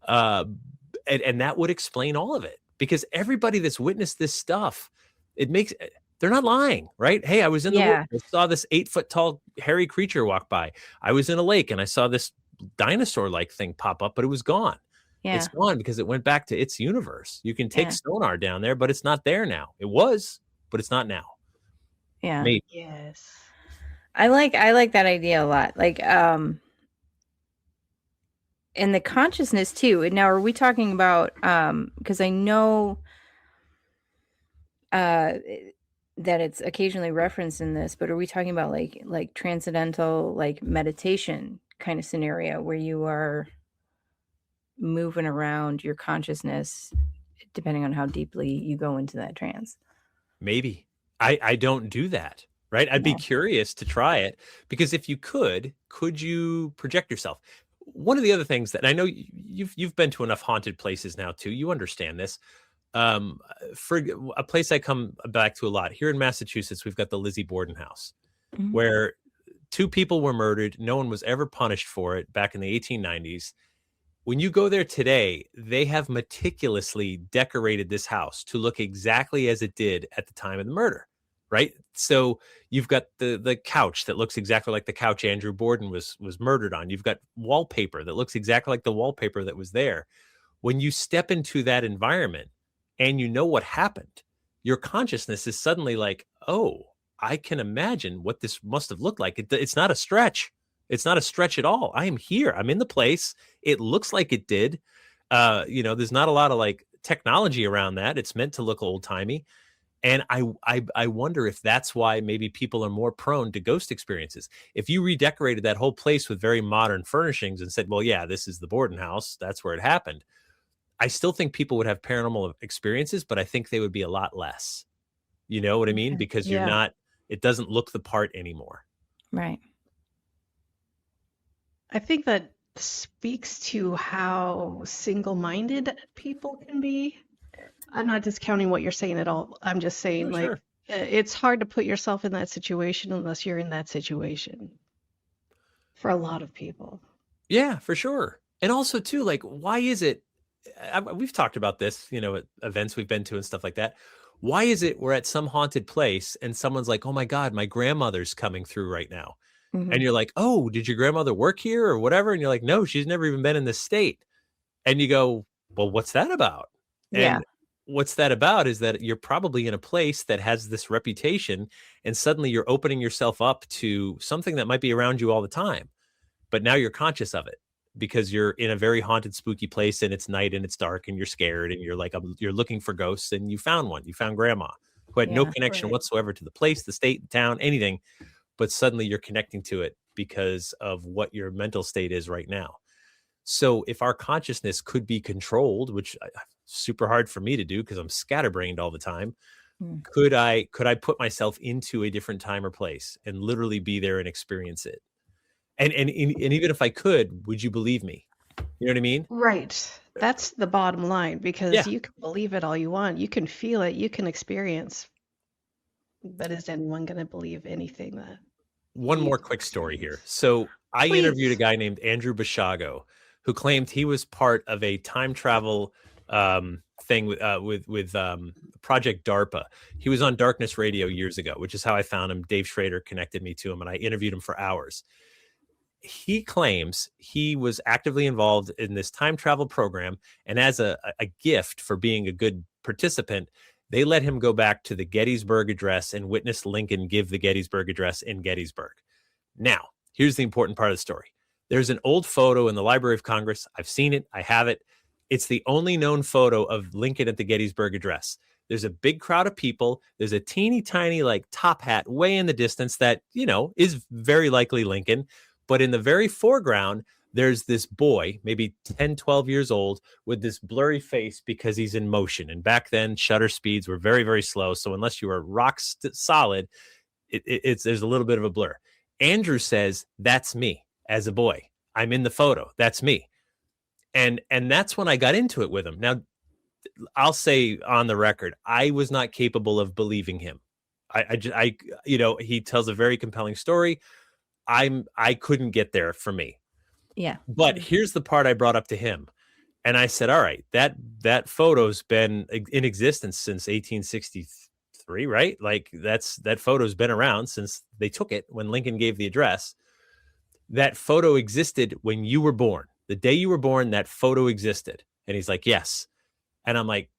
And that would explain all of it, because everybody that's witnessed this stuff, they're not lying, right? Hey, I was in the woods, I saw this 8-foot tall hairy creature walk by. I was in a lake and I saw this dinosaur-like thing pop up, but it was gone. Yeah. It's gone because it went back to its universe. You can take sonar down there, but it's not there now. It was, but it's not now. Yeah. Maybe. Yes. I like that idea a lot. Like, and the consciousness too. Now, are we talking about, because I know that it's occasionally referenced in this, but are we talking about like transcendental, like meditation kind of scenario where you are moving around your consciousness depending on how deeply you go into that trance? Maybe. I don't do that, right? I'd be curious to try it, because if you could you project yourself? One of the other things that I know you've been to enough haunted places now too, you understand this. For a place I come back to a lot here in Massachusetts, we've got the Lizzie Borden house, where 2 people were murdered. No one was ever punished for it back in the 1890s. When you go there today, they have meticulously decorated this house to look exactly as it did at the time of the murder, right? So you've got the couch that looks exactly like the couch Andrew Borden was murdered on. You've got wallpaper that looks exactly like the wallpaper that was there. When you step into that environment and you know what happened, your consciousness is suddenly like, oh, I can imagine what this must have looked like. It's not a stretch. It's not a stretch at all. I am here. I'm in the place. It looks like it did. There's not a lot of like technology around that. It's meant to look old timey. And I wonder if that's why maybe people are more prone to ghost experiences. If you redecorated that whole place with very modern furnishings and said, well, yeah, this is the Borden house, that's where it happened, I still think people would have paranormal experiences, but I think they would be a lot less. You know what I mean? Because it doesn't look the part anymore. Right. I think that speaks to how single-minded people can be. I'm not discounting what you're saying at all. I'm just saying, it's hard to put yourself in that situation unless you're in that situation for a lot of people. Yeah, for sure. And also, too, like, why is it? We've talked about this, at events we've been to and stuff like that. Why is it we're at some haunted place and someone's like, oh, my God, my grandmother's coming through right now. And you're like, oh, did your grandmother work here or whatever? And you're like, no, she's never even been in this state. And you go, well, what's that about? And what's that about is that you're probably in a place that has this reputation, and suddenly you're opening yourself up to something that might be around you all the time. But now you're conscious of it because you're in a very haunted, spooky place, and it's night and it's dark and you're scared and you're like, you're looking for ghosts, and you found one. You found grandma who had no connection whatsoever to the place, the state, the town, anything. But suddenly you're connecting to it because of what your mental state is right now. So if our consciousness could be controlled, which super hard for me to do because I'm scatterbrained all the time, could I put myself into a different time or place and literally be there and experience it? And even if I could, would you believe me? You know what I mean? Right. That's the bottom line, because you can believe it all you want. You can feel it. You can experience. But is anyone going to believe anything that? One more quick story here. So I interviewed a guy named Andrew Bashago who claimed he was part of a time travel thing with Project DARPA. He was on Darkness Radio years ago, which is how I found him. Dave Schrader connected me to him, and I interviewed him for hours. He claims he was actively involved in this time travel program, and as a gift for being a good participant, they let him go back to the Gettysburg Address and witness Lincoln give the Gettysburg Address in Gettysburg. Now, here's the important part of the story. There's an old photo in the Library of Congress. I've seen it. I have it. It's the only known photo of Lincoln at the Gettysburg Address. There's a big crowd of people. There's a teeny tiny top hat way in the distance that, is very likely Lincoln. But in the very foreground, there's this boy, maybe 10, 12 years old, with this blurry face because he's in motion. And back then, shutter speeds were very, very slow. So unless you were rock solid, there's a little bit of a blur. Andrew says, that's me as a boy. I'm in the photo. That's me. And that's when I got into it with him. Now, I'll say on the record, I was not capable of believing him. He tells a very compelling story. I couldn't get there for me. Yeah. But here's the part I brought up to him. And I said, all right, that photo's been in existence since 1863, right? Like that photo's been around since they took it when Lincoln gave the address. That photo existed when you were born. The day you were born, that photo existed. And he's like, yes. And I'm like,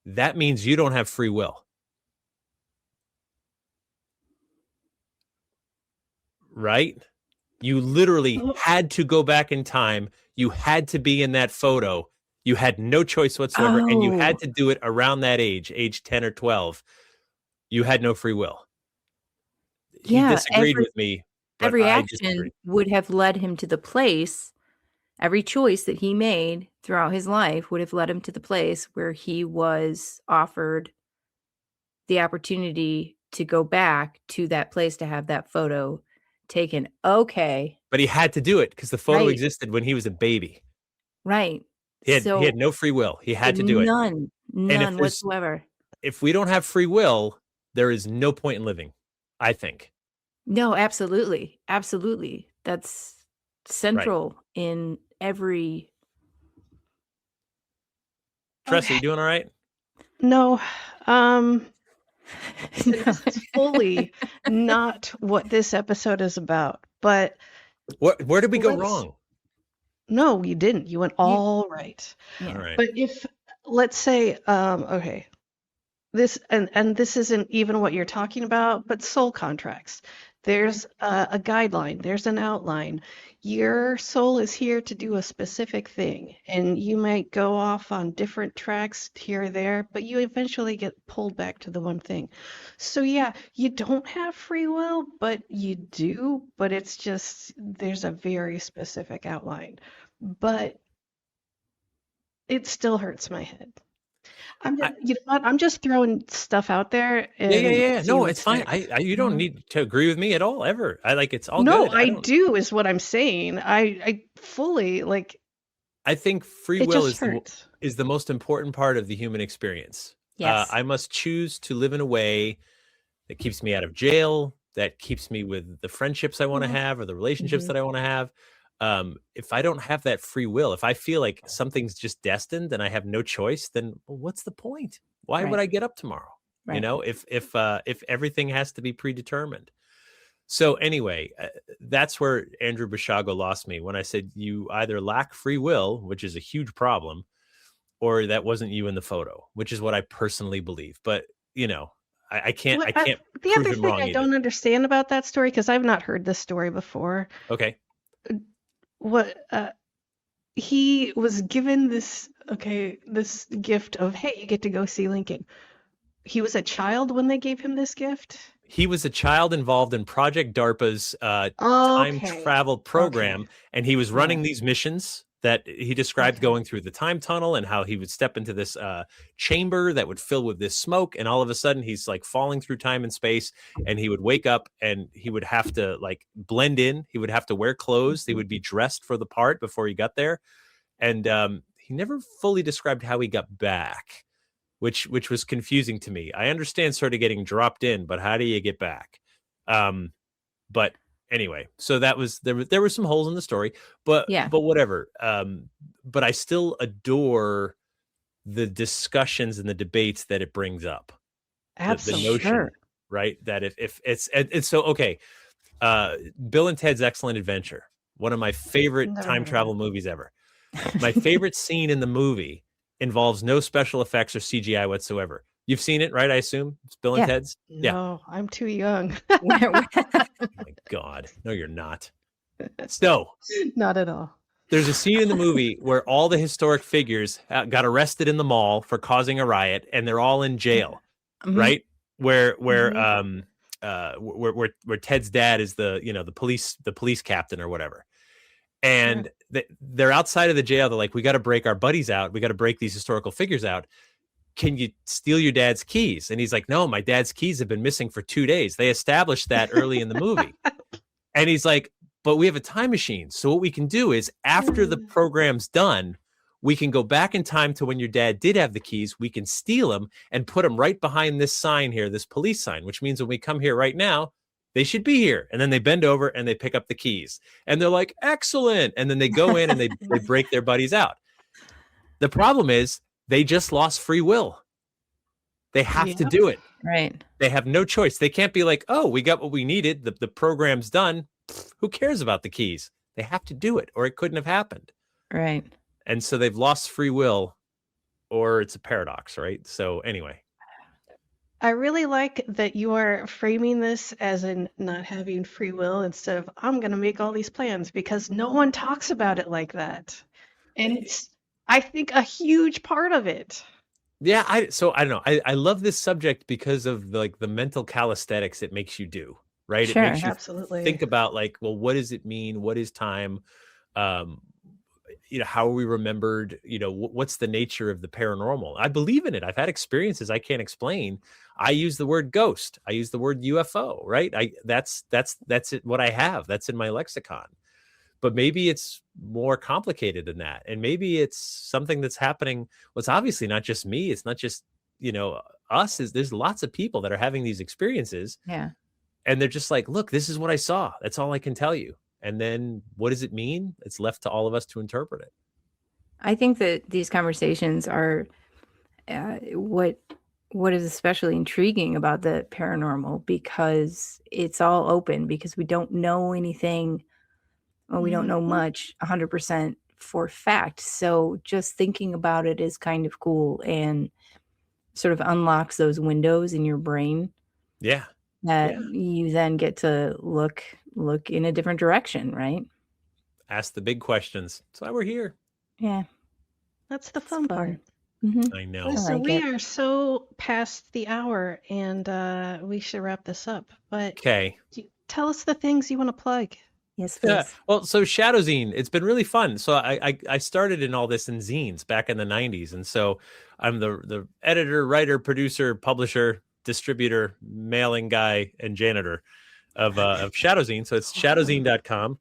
that means you don't have free will. Right? You literally had to go back in time. You had to be in that photo. You had no choice whatsoever. And you had to do it around that age 10 or 12. You had no free will. He disagreed with me. Every action would have led him to the place. Every choice that he made throughout his life would have led him to the place where he was offered the opportunity to go back to that place to have that photo taken. Okay. But he had to do it because the photo existed when he was a baby. Right. He had no free will. He had to do it. None whatsoever. If we don't have free will, there is no point in living, I think. No, absolutely. Absolutely. That's central in every. Tressa, you doing all right? No. It's fully not what this episode is about. But where did we go wrong? No, you didn't. You went all right. Yeah. All right. But if, let's say, okay, this and this isn't even what you're talking about, but soul contracts. There's a guideline. There's an outline. Your soul is here to do a specific thing, and you might go off on different tracks here or there, but you eventually get pulled back to the one thing. So yeah, you don't have free will, but you do, but it's just there's a very specific outline. But it still hurts my head. You know what? I'm just throwing stuff out there. And yeah. No, it's fine. You don't need to agree with me at all, ever. It's all good. No, I do is what I'm saying. I fully like. I think free will is the most important part of the human experience. Yes. I must choose to live in a way that keeps me out of jail, that keeps me with the friendships I want to have or the relationships that I want to have. If I don't have that free will, if I feel like something's just destined and I have no choice, then what's the point? Why would I get up tomorrow? Right. You know, if everything has to be predetermined. So anyway, that's where Andrew Bashago lost me when I said you either lack free will, which is a huge problem, or that wasn't you in the photo, which is what I personally believe. But you know, I can't. The other thing I don't understand about that story, because I've not heard this story before. Okay. He was given this gift of, hey, you get to go see Lincoln. He was a child when they gave him this gift? He was a child involved in Project DARPA's time travel program, and he was running these missions that he described going through the time tunnel and how he would step into this chamber that would fill with this smoke, and all of a sudden he's like falling through time and space, and he would wake up and he would have to like blend in. He would have to wear clothes. He would be dressed for the part before he got there, and he never fully described how he got back, which was confusing to me. I understand sort of getting dropped in, but how do you get back? But anyway, so that was there were some holes in the story, but whatever. But I still adore the discussions and the debates that it brings up. Absolutely. The notion, right? That if it's so okay. Bill and Ted's Excellent Adventure, one of my favorite time travel movies ever. My favorite scene in the movie involves no special effects or CGI whatsoever. You've seen it, right? I assume it's Bill and Ted's. No, I'm too young. Oh my God. No, you're not. So, not at all. There's a scene in the movie where all the historic figures got arrested in the mall for causing a riot, and they're all in jail, right? Where Ted's dad is the police captain or whatever. And they're outside of the jail. They're like, we got to break our buddies out. We got to break these historical figures out. Can you steal your dad's keys? And he's like, no, my dad's keys have been missing for 2 days. They established that early in the movie. And he's like, but we have a time machine. So what we can do is after the program's done, we can go back in time to when your dad did have the keys. We can steal them and put them right behind this sign here, this police sign, which means when we come here right now, they should be here. And then they bend over and they pick up the keys. And they're like, excellent. And then they go in and they break their buddies out. The problem is they just lost free will. They have to do it. Right. They have no choice. They can't be like, oh, we got what we needed. The program's done. Who cares about the keys? They have to do it or it couldn't have happened. Right. And so they've lost free will, or it's a paradox, right? So anyway. I really like that you are framing this as in not having free will instead of I'm going to make all these plans, because no one talks about it like that. And it's, I think, a huge part of it. Yeah, I don't know. I love this subject because of the mental calisthenics it makes you do, right? Sure, it makes you absolutely think about like, well, what does it mean? What is time? How are we remembered? What's the nature of the paranormal? I believe in it. I've had experiences I can't explain. I use the word ghost. I use the word UFO, right? That's it. What I have, that's in my lexicon. But maybe it's more complicated than that. And maybe it's something that's happening. Well, it's obviously not just me. It's not just, us. There's lots of people that are having these experiences. Yeah. And they're just like, look, this is what I saw. That's all I can tell you. And then what does it mean? It's left to all of us to interpret it. I think that these conversations are what is especially intriguing about the paranormal, because it's all open, because we don't know anything. Well, we don't know much 100% for fact. So just thinking about it is kind of cool and sort of unlocks those windows in your brain. Yeah. That you then get to look in a different direction, right? Ask the big questions. That's why we're here. Yeah. That's the fun part. Mm-hmm. I know. So we are so past the hour, and we should wrap this up. But okay, tell us the things you want to plug. Yes, please. Well, so Shadow Zine, it's been really fun. So I started in all this in zines back in the 90s. And so I'm the editor, writer, producer, publisher, distributor, mailing guy, and janitor of Shadow Zine. So it's shadowzine.com.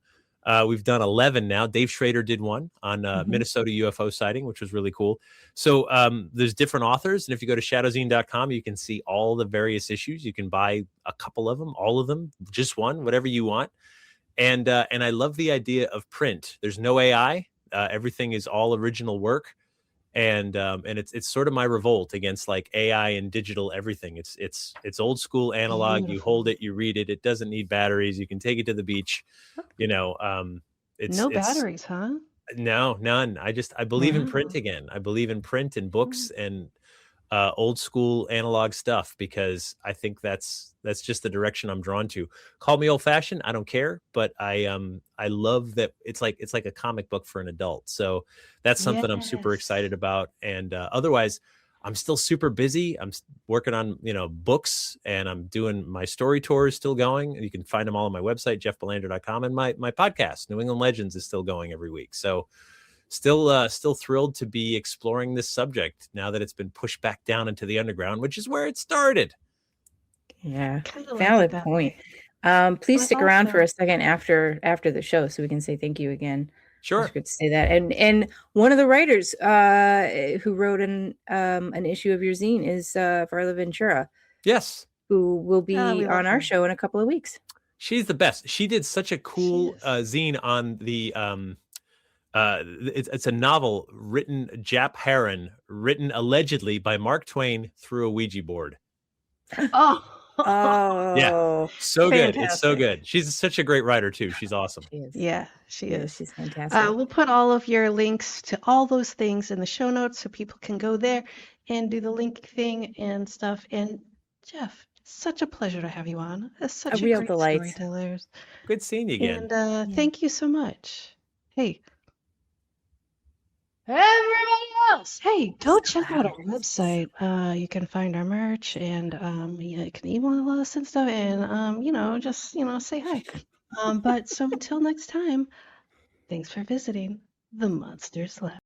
We've done 11 now. Dave Schrader did one on Minnesota UFO sighting, which was really cool. So there's different authors. And if you go to shadowzine.com, you can see all the various issues. You can buy a couple of them, all of them, just one, whatever you want. And I love the idea of print. There's no AI. Everything is all original work. And it's sort of my revolt against like AI and digital everything. It's old school analog. Beautiful. You hold it, you read it. It doesn't need batteries. You can take it to the beach. It's batteries, huh? No, none. I believe in print again. I believe in print and books and old school analog stuff, because I think that's just the direction I'm drawn to. Call me old fashioned, I don't care, but I love that it's like a comic book for an adult. So that's something I'm super excited about. And otherwise I'm still super busy. I'm working on, books, and I'm doing my story tours still going. You can find them all on my website, jeffbelanger.com, and my podcast, New England Legends, is still going every week. So still thrilled to be exploring this subject now that it's been pushed back down into the underground, which is where it started. Yeah, valid point. Please stick around for a second after the show so we can say thank you again. Sure. It's good to say that. And one of the writers who wrote an issue of your zine is Varla Ventura. Yes. Who will be on our show in a couple of weeks. She's the best. She did such a cool zine on the it's a novel written, Jap Heron, written allegedly by Mark Twain through a Ouija board. Oh, yeah, so fantastic. Good. It's so good. She's such a great writer too. She's awesome. She is. She's fantastic. We'll put all of your links to all those things in the show notes so people can go there and do the link thing and stuff. And Jeff, such a pleasure to have you on. Such a real great delight. Storytellers. Good seeing you again. And thank you so much. Hey. Everybody else, hey, go check out our website. You can find our merch, and you can email us and stuff, and just say hi. But so until next time, thanks for visiting the Monsters Lab.